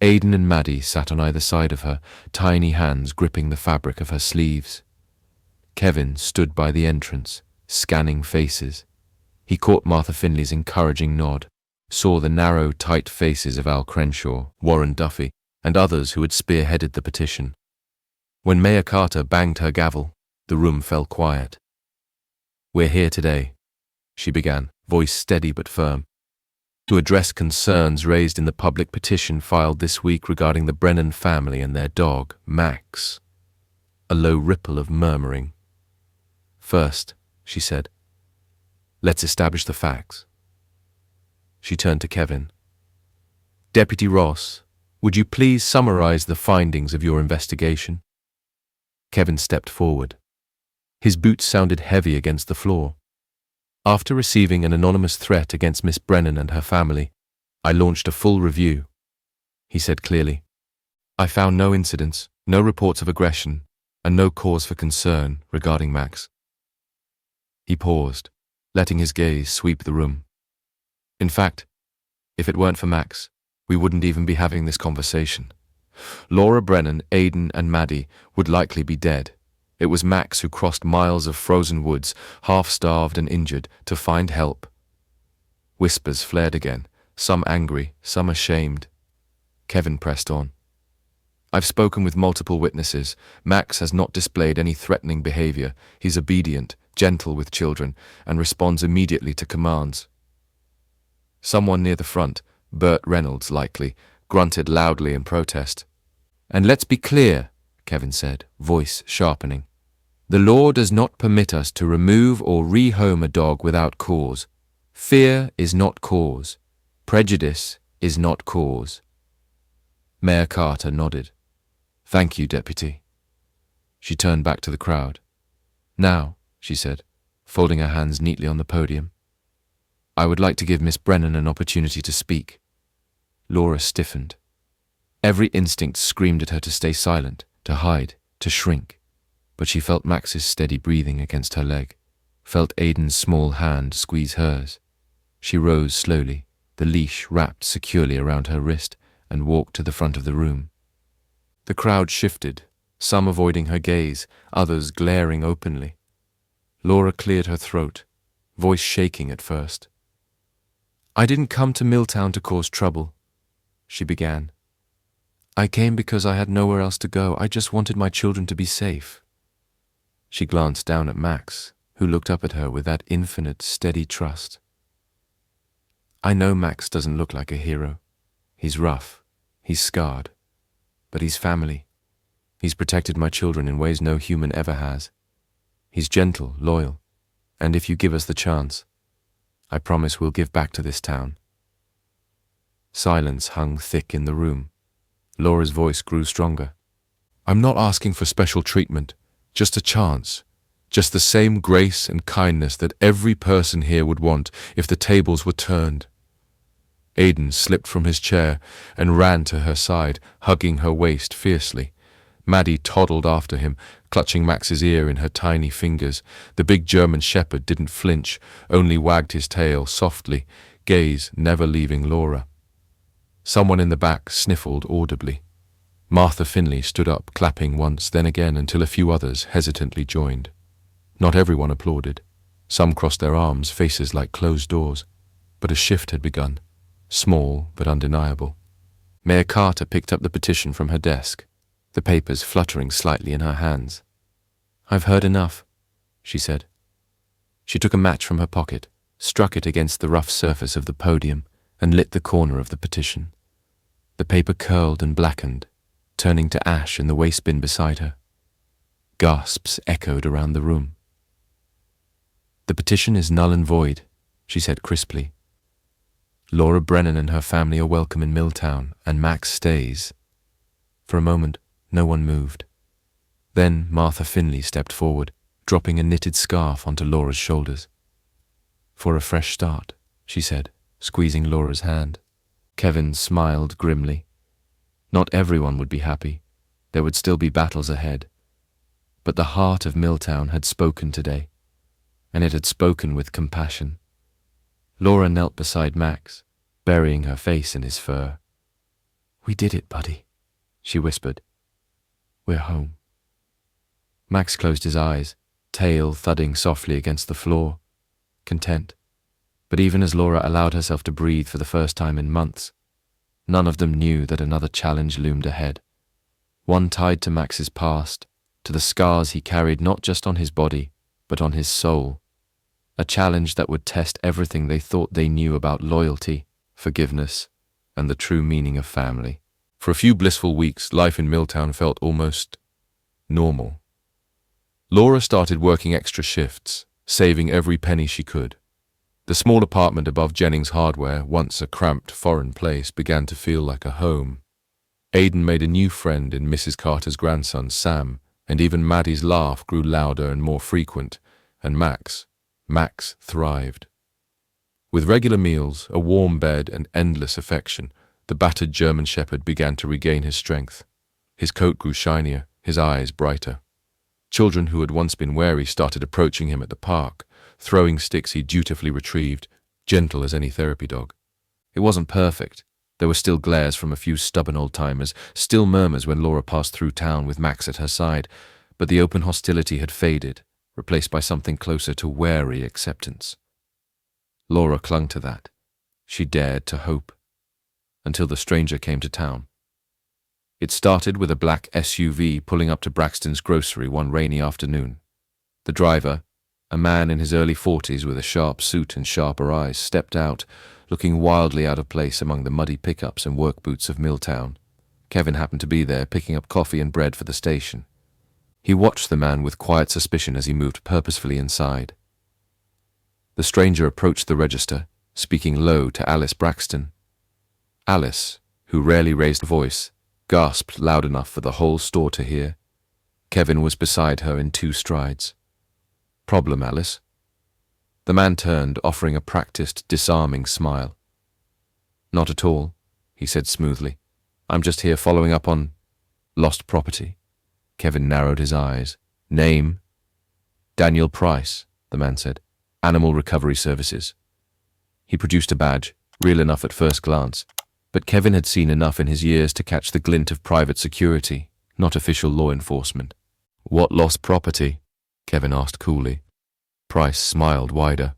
Aidan and Maddie sat on either side of her, tiny hands gripping the fabric of her sleeves. Kevin stood by the entrance, scanning faces. He caught Martha Finley's encouraging nod, saw the narrow, tight faces of Al Crenshaw, Warren Duffy, and others who had spearheaded the petition. When Mayor Carter banged her gavel, the room fell quiet. "We're here today," she began, voice steady but firm, "to address concerns raised in the public petition filed this week regarding the Brennan family and their dog, Max." A low ripple of murmuring. "First," she said, "let's establish the facts." She turned to Kevin. "Deputy Ross, would you please summarize the findings of your investigation?" Kevin stepped forward. His boots sounded heavy against the floor. "After receiving an anonymous threat against Miss Brennan and her family, I launched a full review," he said clearly. "I found no incidents, no reports of aggression, and no cause for concern regarding Max." He paused, letting his gaze sweep the room. "In fact, if it weren't for Max, we wouldn't even be having this conversation. Laura Brennan, Aidan, and Maddie would likely be dead. It was Max who crossed miles of frozen woods, half-starved and injured, to find help." Whispers flared again, some angry, some ashamed. Kevin pressed on. "I've spoken with multiple witnesses. Max has not displayed any threatening behavior. He's obedient, gentle with children, and responds immediately to commands." Someone near the front, Burt Reynolds likely, grunted loudly in protest. "And let's be clear," Kevin said, voice sharpening. "The law does not permit us to remove or rehome a dog without cause. Fear is not cause. Prejudice is not cause." Mayor Carter nodded. "Thank you, Deputy." She turned back to the crowd. "Now," she said, folding her hands neatly on the podium, "I would like to give Miss Brennan an opportunity to speak." Laura stiffened. Every instinct screamed at her to stay silent, to hide, to shrink. But she felt Max's steady breathing against her leg, felt Aidan's small hand squeeze hers. She rose slowly, the leash wrapped securely around her wrist, and walked to the front of the room. The crowd shifted, some avoiding her gaze, others glaring openly. Laura cleared her throat, voice shaking at first. "I didn't come to Milltown to cause trouble," she began. "I came because I had nowhere else to go. I just wanted my children to be safe." She glanced down at Max, who looked up at her with that infinite, steady trust. "I know Max doesn't look like a hero. He's rough, he's scarred, but he's family. He's protected my children in ways no human ever has. He's gentle, loyal, and if you give us the chance, I promise we'll give back to this town." Silence hung thick in the room. Laura's voice grew stronger. "I'm not asking for special treatment, just a chance, just the same grace and kindness that every person here would want if the tables were turned." Aidan slipped from his chair and ran to her side, hugging her waist fiercely. Maddie toddled after him, clutching Max's ear in her tiny fingers. The big German shepherd didn't flinch, only wagged his tail softly, gaze never leaving Laura. Someone in the back sniffled audibly. Martha Finley stood up, clapping once, then again, until a few others hesitantly joined. Not everyone applauded. Some crossed their arms, faces like closed doors. But a shift had begun, small but undeniable. Mayor Carter picked up the petition from her desk, the papers fluttering slightly in her hands. "I've heard enough," she said. She took a match from her pocket, struck it against the rough surface of the podium, and lit the corner of the petition. The paper curled and blackened, turning to ash in the waste bin beside her. Gasps echoed around the room. "The petition is null and void," she said crisply. "Laura Brennan and her family are welcome in Milltown, and Max stays." For a moment, no one moved. Then Martha Finley stepped forward, dropping a knitted scarf onto Laura's shoulders. "For a fresh start," she said, squeezing Laura's hand. Kevin smiled grimly. Not everyone would be happy. There would still be battles ahead. But the heart of Milltown had spoken today, and it had spoken with compassion. Laura knelt beside Max, burying her face in his fur. "We did it, buddy," she whispered. "We're home." Max closed his eyes, tail thudding softly against the floor, content. But even as Laura allowed herself to breathe for the first time in months, none of them knew that another challenge loomed ahead. One tied to Max's past, to the scars he carried not just on his body, but on his soul. A challenge that would test everything they thought they knew about loyalty, forgiveness, and the true meaning of family. For a few blissful weeks, life in Milltown felt almost normal. Laura started working extra shifts, saving every penny she could. The small apartment above Jennings Hardware, once a cramped foreign place, began to feel like a home. Aidan made a new friend in Mrs. Carter's grandson, Sam, and even Maddie's laugh grew louder and more frequent, and Max thrived. With regular meals, a warm bed, and endless affection, the battered German Shepherd began to regain his strength. His coat grew shinier, his eyes brighter. Children who had once been wary started approaching him at the park, throwing sticks he dutifully retrieved, gentle as any therapy dog. It wasn't perfect. There were still glares from a few stubborn old-timers, still murmurs when Laura passed through town with Max at her side, but the open hostility had faded, replaced by something closer to wary acceptance. Laura clung to that. She dared to hope. Until the stranger came to town. It started with a black SUV pulling up to Braxton's grocery one rainy afternoon. The driver, a man in his early 40s with a sharp suit and sharper eyes, stepped out, looking wildly out of place among the muddy pickups and work boots of Milltown. Kevin happened to be there, picking up coffee and bread for the station. He watched the man with quiet suspicion as he moved purposefully inside. The stranger approached the register, speaking low to Alice Braxton. Alice, who rarely raised a voice, gasped loud enough for the whole store to hear. Kevin was beside her in 2 strides. "Problem, Alice?" The man turned, offering a practiced, disarming smile. "Not at all," he said smoothly. "I'm just here following up on lost property." Kevin narrowed his eyes. "Name?" "Daniel Price," the man said. "Animal Recovery Services." He produced a badge, real enough at first glance, but Kevin had seen enough in his years to catch the glint of private security, not official law enforcement. "What lost property?" Kevin asked coolly. Price smiled wider.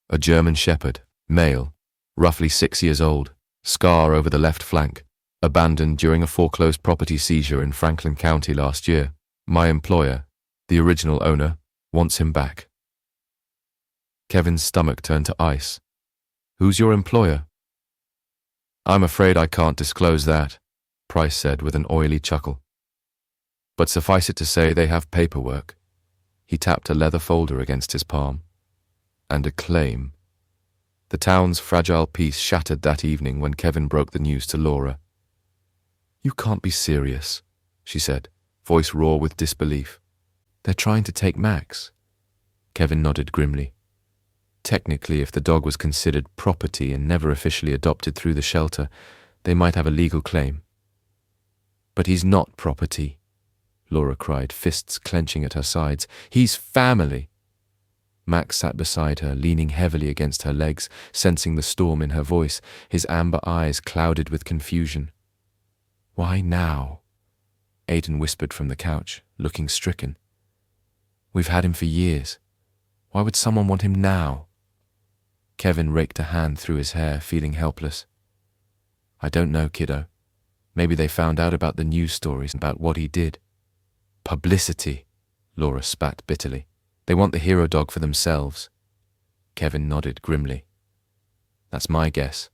"A German Shepherd, male, roughly 6 years old, scar over the left flank, abandoned during a foreclosed property seizure in Franklin County last year. My employer, the original owner, wants him back." Kevin's stomach turned to ice. "Who's your employer?" "I'm afraid I can't disclose that," Price said with an oily chuckle. "But suffice it to say they have paperwork." He tapped a leather folder against his palm. "And a claim." The town's fragile peace shattered that evening when Kevin broke the news to Laura. "You can't be serious," she said, voice raw with disbelief. "They're trying to take Max." Kevin nodded grimly. Technically, if the dog was considered property and never officially adopted through the shelter, they might have a legal claim. "But he's not property," Laura cried, fists clenching at her sides. "He's family." Max sat beside her, leaning heavily against her legs, sensing the storm in her voice, his amber eyes clouded with confusion. "Why now?" Aidan whispered from the couch, looking stricken. "We've had him for years. Why would someone want him now?" Kevin raked a hand through his hair, feeling helpless. "I don't know, kiddo. Maybe they found out about the news stories about what he did." "Publicity," Laura spat bitterly. "They want the hero dog for themselves." Kevin nodded grimly. "That's my guess."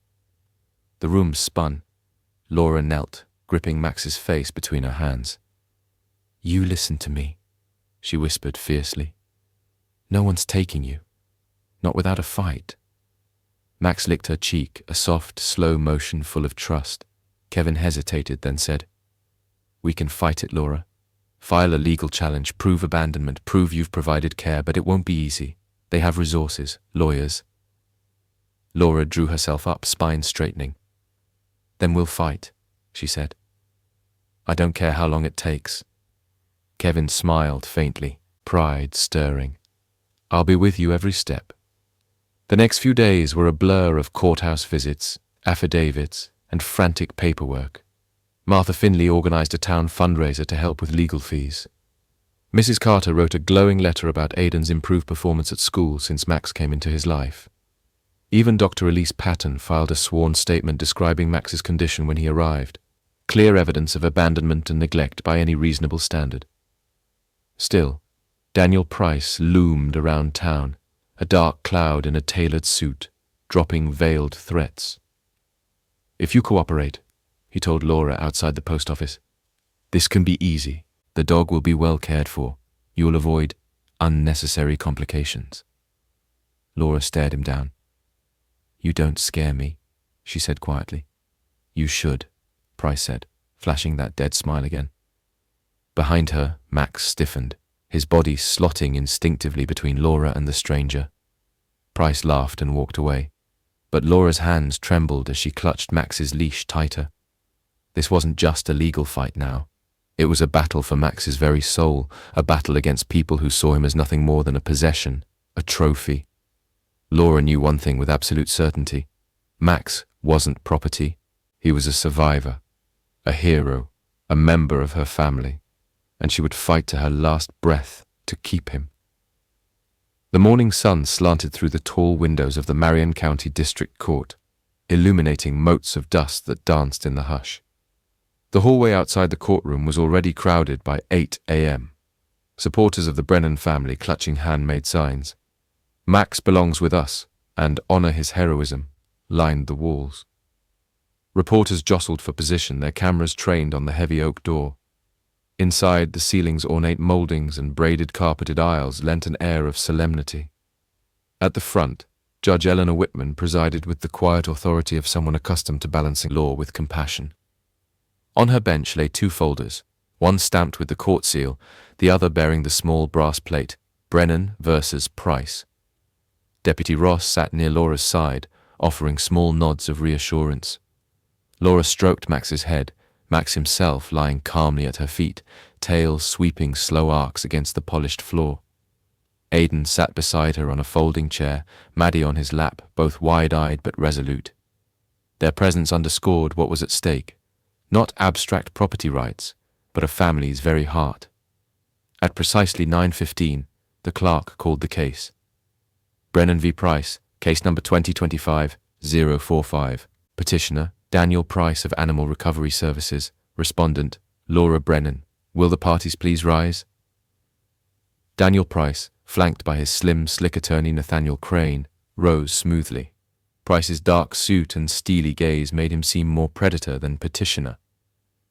The room spun. Laura knelt, gripping Max's face between her hands. "You listen to me," she whispered fiercely. "No one's taking you. Not without a fight." Max licked her cheek, a soft, slow motion full of trust. Kevin hesitated, then said, "We can fight it, Laura. File a legal challenge, prove abandonment, prove you've provided care, but it won't be easy. They have resources, lawyers." Laura drew herself up, spine straightening. "Then we'll fight," she said. I don't care how long it takes. Kevin smiled faintly, pride stirring. I'll be with you every step. The next few days were a blur of courthouse visits, affidavits, and frantic paperwork. Martha Finley organized a town fundraiser to help with legal fees. Mrs. Carter wrote a glowing letter about Aidan's improved performance at school since Max came into his life. Even Dr. Elise Patton filed a sworn statement describing Max's condition when he arrived, clear evidence of abandonment and neglect by any reasonable standard. Still, Daniel Price loomed around town, a dark cloud in a tailored suit, dropping veiled threats. If you cooperate, he told Laura outside the post office, this can be easy. The dog will be well cared for. You will avoid unnecessary complications. Laura stared him down. You don't scare me, she said quietly. You should, Price said, flashing that dead smile again. Behind her, Max stiffened, his body slotting instinctively between Laura and the stranger. Price laughed and walked away, but Laura's hands trembled as she clutched Max's leash tighter. This wasn't just a legal fight now. It was a battle for Max's very soul, a battle against people who saw him as nothing more than a possession, a trophy. Laura knew one thing with absolute certainty. Max wasn't property. He was a survivor, a hero, a member of her family, and she would fight to her last breath to keep him. The morning sun slanted through the tall windows of the Marion County District Court, illuminating motes of dust that danced in the hush. The hallway outside the courtroom was already crowded by 8 a.m. Supporters of the Brennan family clutching handmade signs. Max belongs with us, and honor his heroism, lined the walls. Reporters jostled for position, their cameras trained on the heavy oak door. Inside, the ceiling's ornate moldings and braided carpeted aisles lent an air of solemnity. At the front, Judge Eleanor Whitman presided with the quiet authority of someone accustomed to balancing law with compassion. On her bench lay 2 folders, one stamped with the court seal, the other bearing the small brass plate, Brennan versus Price. Deputy Ross sat near Laura's side, offering small nods of reassurance. Laura stroked Max's head, Max himself lying calmly at her feet, tail sweeping slow arcs against the polished floor. Aidan sat beside her on a folding chair, Maddie on his lap, both wide-eyed but resolute. Their presence underscored what was at stake. Not abstract property rights, but a family's very heart. At precisely 9:15, the clerk called the case. Brennan v. Price, case number 2025-045. Petitioner, Daniel Price of Animal Recovery Services. Respondent, Laura Brennan. Will the parties please rise? Daniel Price, flanked by his slim, slick attorney Nathaniel Crane, rose smoothly. Price's dark suit and steely gaze made him seem more predator than petitioner.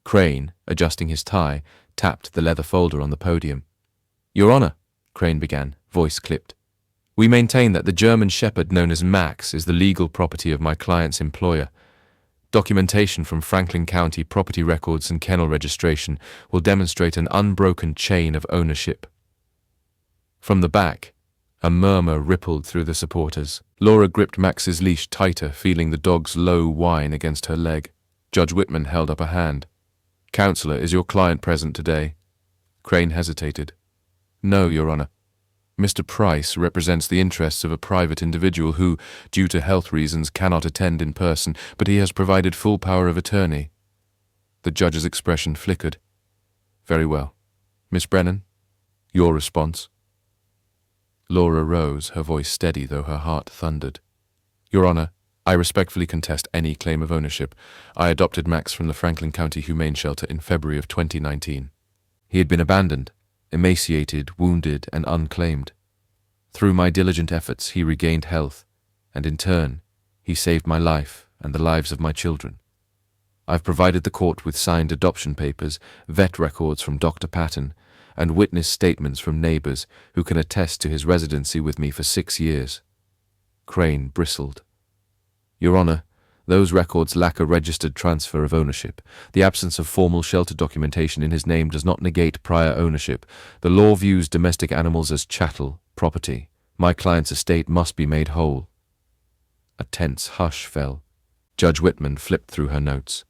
Crane, adjusting his tie, tapped the leather folder on the podium. Your Honor, Crane began, voice clipped. We maintain that the German Shepherd known as Max is the legal property of my client's employer. Documentation from Franklin County property records and kennel registration will demonstrate an unbroken chain of ownership. From the back, a murmur rippled through the supporters. Laura gripped Max's leash tighter, feeling the dog's low whine against her leg. Judge Whitman held up a hand. Counselor, is your client present today? Crane hesitated. No, Your Honor. Mr. Price represents the interests of a private individual who, due to health reasons, cannot attend in person, but he has provided full power of attorney. The judge's expression flickered. Very well. Miss Brennan, your response? Laura rose, her voice steady though her heart thundered. Your Honor, I respectfully contest any claim of ownership. I adopted Max from the Franklin County Humane Shelter in February of 2019. He had been abandoned, emaciated, wounded, and unclaimed. Through my diligent efforts, he regained health, and in turn, he saved my life and the lives of my children. I've provided the court with signed adoption papers, vet records from Dr. Patton, and witness statements from neighbors who can attest to his residency with me for 6 years. Crane bristled. Your Honor, those records lack a registered transfer of ownership. The absence of formal shelter documentation in his name does not negate prior ownership. The law views domestic animals as chattel, property. My client's estate must be made whole. A tense hush fell. Judge Whitman flipped through her notes.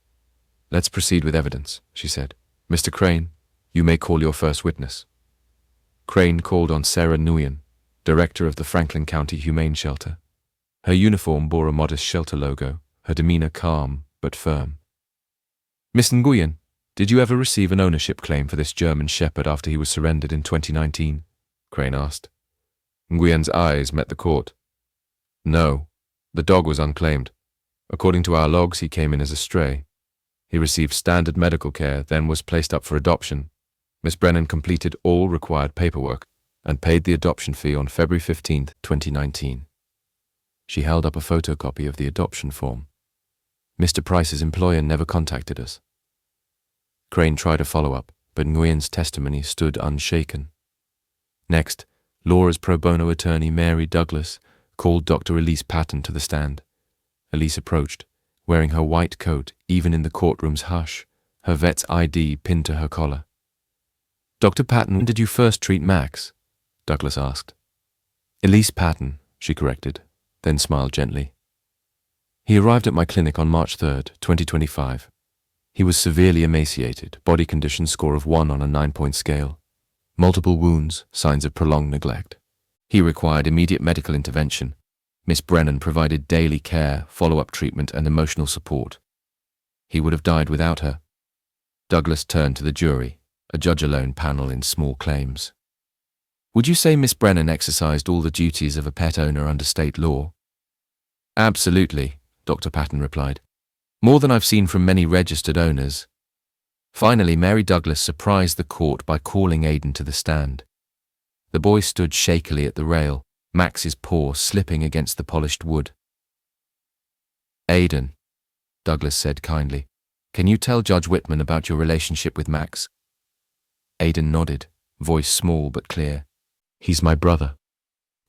Let's proceed with evidence, she said. Mr. Crane, you may call your first witness. Crane called on Sarah Nguyen, director of the Franklin County Humane Shelter. Her uniform bore a modest shelter logo, her demeanor calm but firm. Miss Nguyen, did you ever receive an ownership claim for this German Shepherd after he was surrendered in 2019? Crane asked. Nguyen's eyes met the court. No, the dog was unclaimed. According to our logs, he came in as a stray. He received standard medical care, then was placed up for adoption. Miss Brennan completed all required paperwork and paid the adoption fee on February 15, 2019. She held up a photocopy of the adoption form. Mr. Price's employer never contacted us. Crane tried a follow-up, but Nguyen's testimony stood unshaken. Next, Laura's pro bono attorney Mary Douglas called Dr. Elise Patton to the stand. Elise approached, wearing her white coat even in the courtroom's hush, her vet's ID pinned to her collar. Dr. Patton, when did you first treat Max? Douglas asked. Elise Patton, she corrected, then smiled gently. He arrived at my clinic on March 3rd, 2025. He was severely emaciated, body condition score of 1 on a 9-point scale. Multiple wounds, signs of prolonged neglect. He required immediate medical intervention. Miss Brennan provided daily care, follow-up treatment, and emotional support. He would have died without her. Douglas turned to the jury, a judge-alone panel in small claims. Would you say Miss Brennan exercised all the duties of a pet owner under state law? Absolutely, Dr. Patton replied. More than I've seen from many registered owners. Finally, Mary Douglas surprised the court by calling Aidan to the stand. The boy stood shakily at the rail, Max's paw slipping against the polished wood. Aidan, Douglas said kindly, can you tell Judge Whitman about your relationship with Max? Aidan nodded, voice small but clear. He's my brother.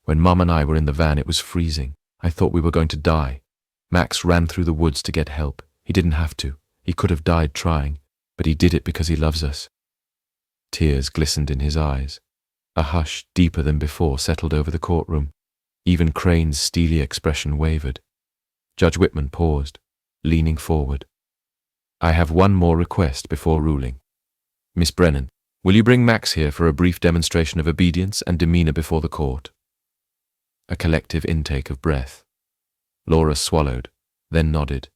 When Mum and I were in the van, it was freezing. I thought we were going to die. Max ran through the woods to get help. He didn't have to. He could have died trying, but he did it because he loves us. Tears glistened in his eyes. A hush deeper than before settled over the courtroom. Even Crane's steely expression wavered. Judge Whitman paused, leaning forward. I have one more request before ruling. Miss Brennan, will you bring Max here for a brief demonstration of obedience and demeanor before the court? A collective intake of breath. Laura swallowed, then nodded.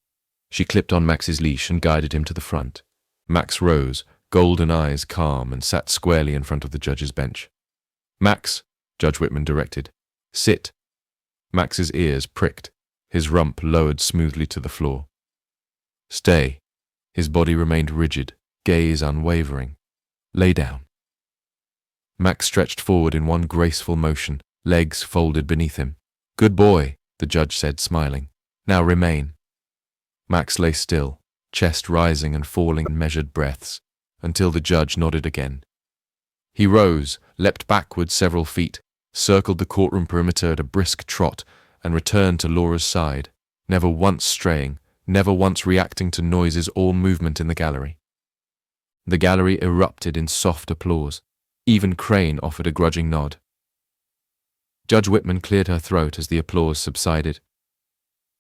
She clipped on Max's leash and guided him to the front. Max rose, golden eyes calm, and sat squarely in front of the judge's bench. Max, Judge Whitman directed, sit. Max's ears pricked, his rump lowered smoothly to the floor. Stay. His body remained rigid, gaze unwavering. Lay down. Max stretched forward in one graceful motion, legs folded beneath him. Good boy, the judge said, smiling. Now remain. Max lay still, chest rising and falling in measured breaths, until the judge nodded again. He rose, leapt backward several feet, circled the courtroom perimeter at a brisk trot, and returned to Laura's side, never once straying, never once reacting to noises or movement in the gallery. The gallery erupted in soft applause. Even Crane offered a grudging nod. Judge Whitman cleared her throat as the applause subsided.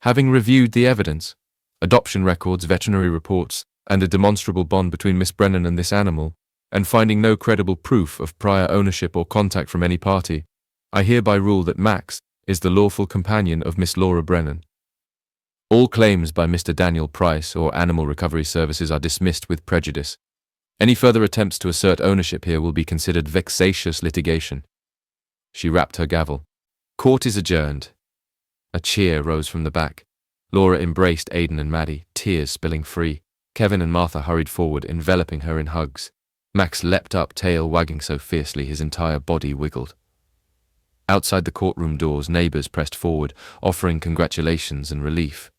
Having reviewed the evidence, adoption records, veterinary reports, and a demonstrable bond between Miss Brennan and this animal, and finding no credible proof of prior ownership or contact from any party, I hereby rule that Max is the lawful companion of Miss Laura Brennan. All claims by Mr. Daniel Price or Animal Recovery Services are dismissed with prejudice. Any further attempts to assert ownership here will be considered vexatious litigation. She rapped her gavel. Court is adjourned. A cheer rose from the back. Laura embraced Aidan and Maddie, tears spilling free. Kevin and Martha hurried forward, enveloping her in hugs. Max leapt up, tail wagging so fiercely his entire body wiggled. Outside the courtroom doors, neighbors pressed forward, offering congratulations and relief.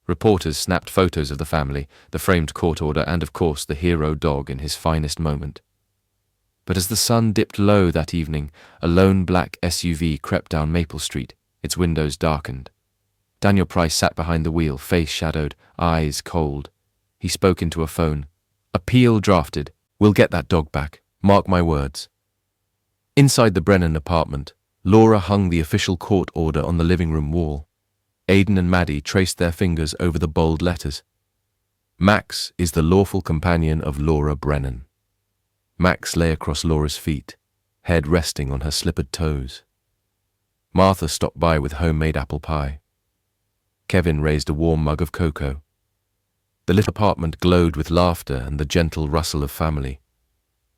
Reporters snapped photos of the family, the framed court order, and of course the hero dog in his finest moment. But as the sun dipped low that evening, a lone black SUV crept down Maple Street, its windows darkened. Daniel Price sat behind the wheel, face shadowed, eyes cold. He spoke into a phone. Appeal drafted. We'll get that dog back. Mark my words. Inside the Brennan apartment, Laura hung the official court order on the living room wall. Aidan and Maddie traced their fingers over the bold letters. Max is the lawful companion of Laura Brennan. Max lay across Laura's feet, head resting on her slippered toes. Martha stopped by with homemade apple pie. Kevin raised a warm mug of cocoa. The little apartment glowed with laughter and the gentle rustle of family.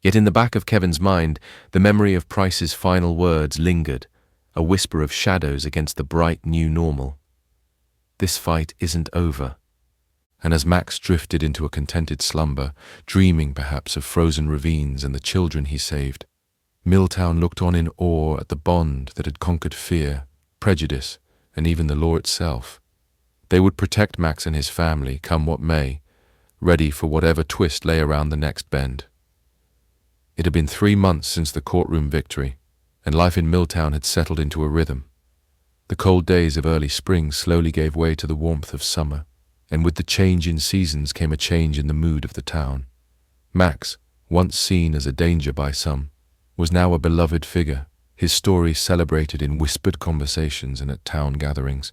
Yet in the back of Kevin's mind, the memory of Price's final words lingered, a whisper of shadows against the bright new normal. This fight isn't over. And as Max drifted into a contented slumber, dreaming perhaps of frozen ravines and the children he saved, Milltown looked on in awe at the bond that had conquered fear, prejudice, and even the law itself. They would protect Max and his family, come what may, ready for whatever twist lay around the next bend. It had been 3 months since the courtroom victory, and life in Milltown had settled into a rhythm. The cold days of early spring slowly gave way to the warmth of summer, and with the change in seasons came a change in the mood of the town. Max, once seen as a danger by some, was now a beloved figure, his story celebrated in whispered conversations and at town gatherings.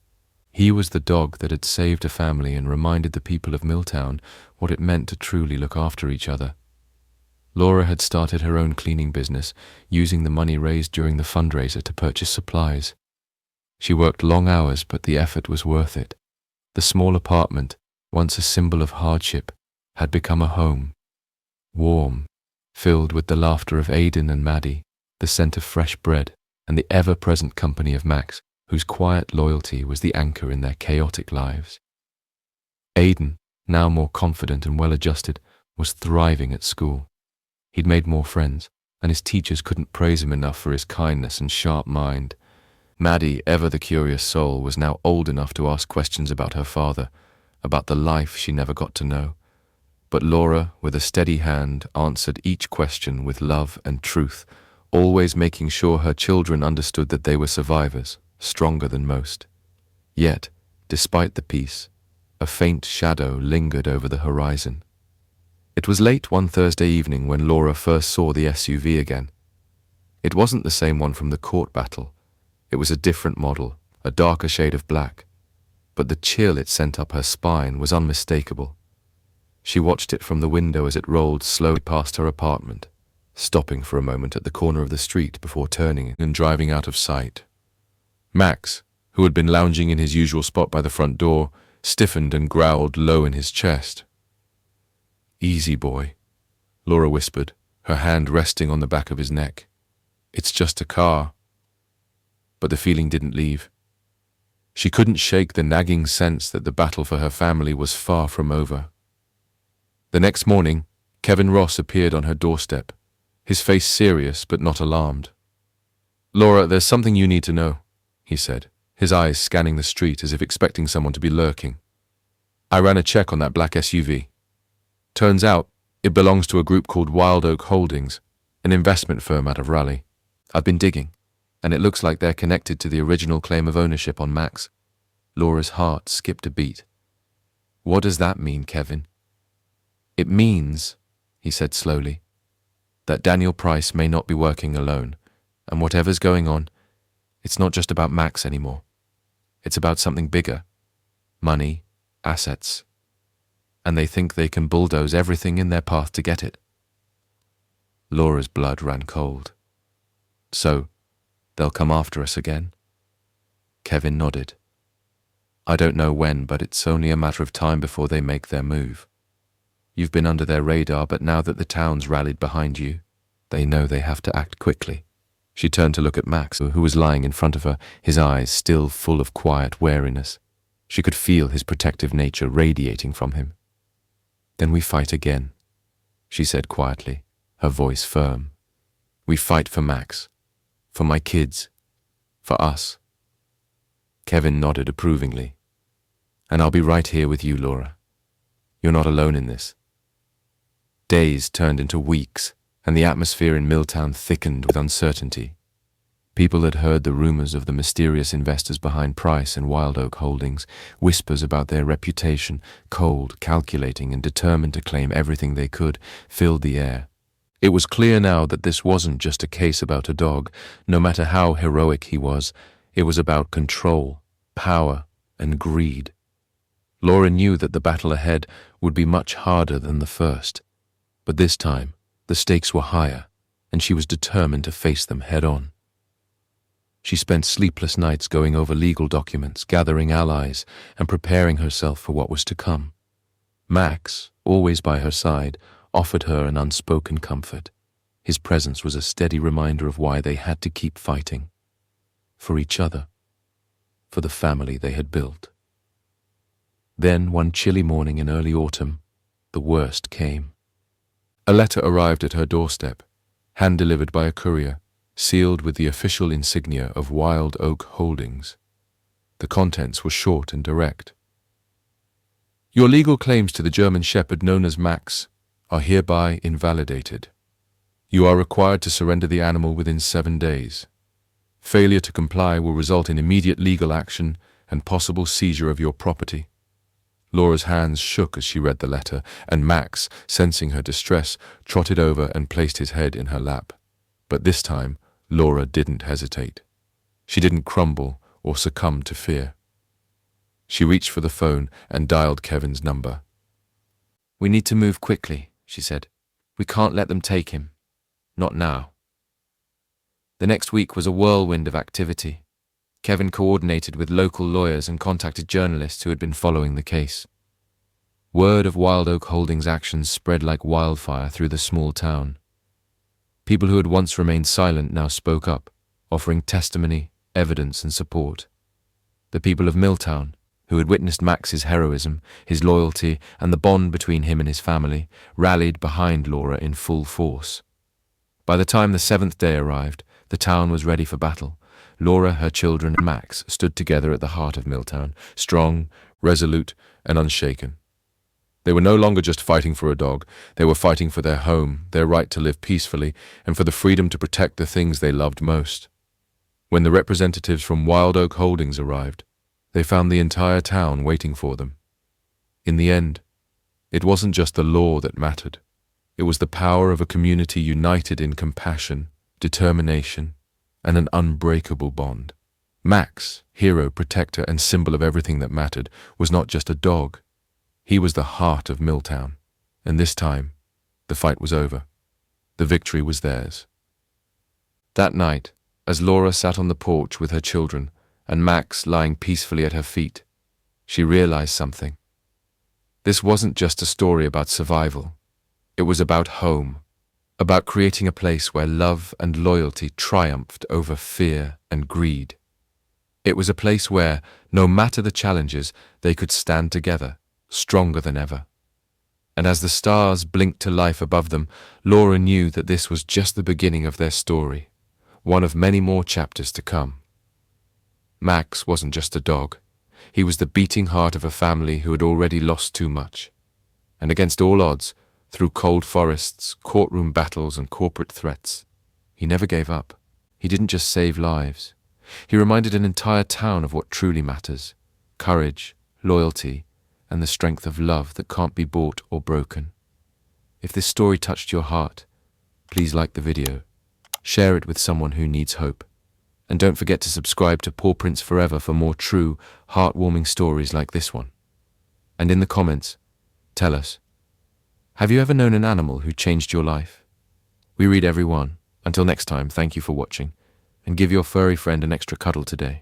He was the dog that had saved a family and reminded the people of Milltown what it meant to truly look after each other. Laura had started her own cleaning business, using the money raised during the fundraiser to purchase supplies. She worked long hours, but the effort was worth it. The small apartment, once a symbol of hardship, had become a home. Warm, filled with the laughter of Aidan and Maddie, the scent of fresh bread, and the ever-present company of Max, whose quiet loyalty was the anchor in their chaotic lives. Aidan, now more confident and well-adjusted, was thriving at school. He'd made more friends, and his teachers couldn't praise him enough for his kindness and sharp mind. Maddie, ever the curious soul, was now old enough to ask questions about her father, about the life she never got to know. But Laura, with a steady hand, answered each question with love and truth, always making sure her children understood that they were survivors, stronger than most. Yet, despite the peace, a faint shadow lingered over the horizon. It was late one Thursday evening when Laura first saw the SUV again. It wasn't the same one from the court battle. It was a different model, a darker shade of black, but the chill it sent up her spine was unmistakable. She watched it from the window as it rolled slowly past her apartment, stopping for a moment at the corner of the street before turning and driving out of sight. Max, who had been lounging in his usual spot by the front door, stiffened and growled low in his chest. "Easy, boy," Laura whispered, her hand resting on the back of his neck. "It's just a car." But the feeling didn't leave. She couldn't shake the nagging sense that the battle for her family was far from over. The next morning, Kevin Ross appeared on her doorstep, his face serious but not alarmed. "Laura, there's something you need to know," he said, his eyes scanning the street as if expecting someone to be lurking. "I ran a check on that black SUV. Turns out, it belongs to a group called Wild Oak Holdings, an investment firm out of Raleigh. I've been digging, and it looks like they're connected to the original claim of ownership on Max." Laura's heart skipped a beat. "What does that mean, Kevin?" "It means," he said slowly, "that Daniel Price may not be working alone, and whatever's going on, it's not just about Max anymore. It's about something bigger. Money, assets. And they think they can bulldoze everything in their path to get it." Laura's blood ran cold. "So, they'll come after us again?" Kevin nodded. "I don't know when, but it's only a matter of time before they make their move. You've been under their radar, but now that the town's rallied behind you, they know they have to act quickly." She turned to look at Max, who was lying in front of her, his eyes still full of quiet wariness. She could feel his protective nature radiating from him. "Then we fight again," she said quietly, her voice firm. "We fight for Max. For my kids. For us." Kevin nodded approvingly. "And I'll be right here with you, Laura. You're not alone in this." Days turned into weeks, and the atmosphere in Milltown thickened with uncertainty. People had heard the rumors of the mysterious investors behind Price and Wild Oak Holdings, whispers about their reputation, cold, calculating, and determined to claim everything they could, filled the air. It was clear now that this wasn't just a case about a dog. No matter how heroic he was, it was about control, power, and greed. Laura knew that the battle ahead would be much harder than the first, but this time The stakes were higher, and she was determined to face them head-on. She spent sleepless nights going over legal documents, gathering allies, and preparing herself for what was to come. Max, always by her side, offered her an unspoken comfort. His presence was a steady reminder of why they had to keep fighting. For each other. For the family they had built. Then, one chilly morning in early autumn, the worst came. A letter arrived at her doorstep, hand-delivered by a courier, sealed with the official insignia of Wild Oak Holdings. The contents were short and direct. Your legal claims to the German Shepherd known as Max are hereby invalidated. You are required to surrender the animal within 7 days. Failure to comply will result in immediate legal action and possible seizure of your property. Laura's hands shook as she read the letter, and Max, sensing her distress, trotted over and placed his head in her lap. But this time, Laura didn't hesitate. She didn't crumble or succumb to fear. She reached for the phone and dialed Kevin's number. "We need to move quickly," she said. "We can't let them take him. Not now." The next week was a whirlwind of activity. Kevin coordinated with local lawyers and contacted journalists who had been following the case. Word of Wild Oak Holdings' actions spread like wildfire through the small town. People who had once remained silent now spoke up, offering testimony, evidence, and support. The people of Milltown, who had witnessed Max's heroism, his loyalty, and the bond between him and his family, rallied behind Laura in full force. By the time the 7th day arrived, the town was ready for battle. Laura, her children, and Max stood together at the heart of Milltown, strong, resolute, and unshaken. They were no longer just fighting for a dog. They were fighting for their home, their right to live peacefully, and for the freedom to protect the things they loved most. When the representatives from Wild Oak Holdings arrived, they found the entire town waiting for them. In the end, it wasn't just the law that mattered. It was the power of a community united in compassion, determination, and an unbreakable bond. Max, hero, protector, and symbol of everything that mattered, was not just a dog. He was the heart of Milltown, and this time, the fight was over. The victory was theirs. That night, as Laura sat on the porch with her children, and Max lying peacefully at her feet, she realized something. This wasn't just a story about survival. It was about home. About creating a place where love and loyalty triumphed over fear and greed. It was a place where, no matter the challenges, they could stand together, stronger than ever. And as the stars blinked to life above them, Laura knew that this was just the beginning of their story, one of many more chapters to come. Max wasn't just a dog. He was the beating heart of a family who had already lost too much. And against all odds, through cold forests, courtroom battles, and corporate threats, he never gave up. He didn't just save lives. He reminded an entire town of what truly matters: courage, loyalty, and the strength of love that can't be bought or broken. If this story touched your heart, please like the video, share it with someone who needs hope, and don't forget to subscribe to Pawprints Forever for more true, heartwarming stories like this one. And in the comments, tell us, have you ever known an animal who changed your life? We read every one. Until next time, thank you for watching, and give your furry friend an extra cuddle today.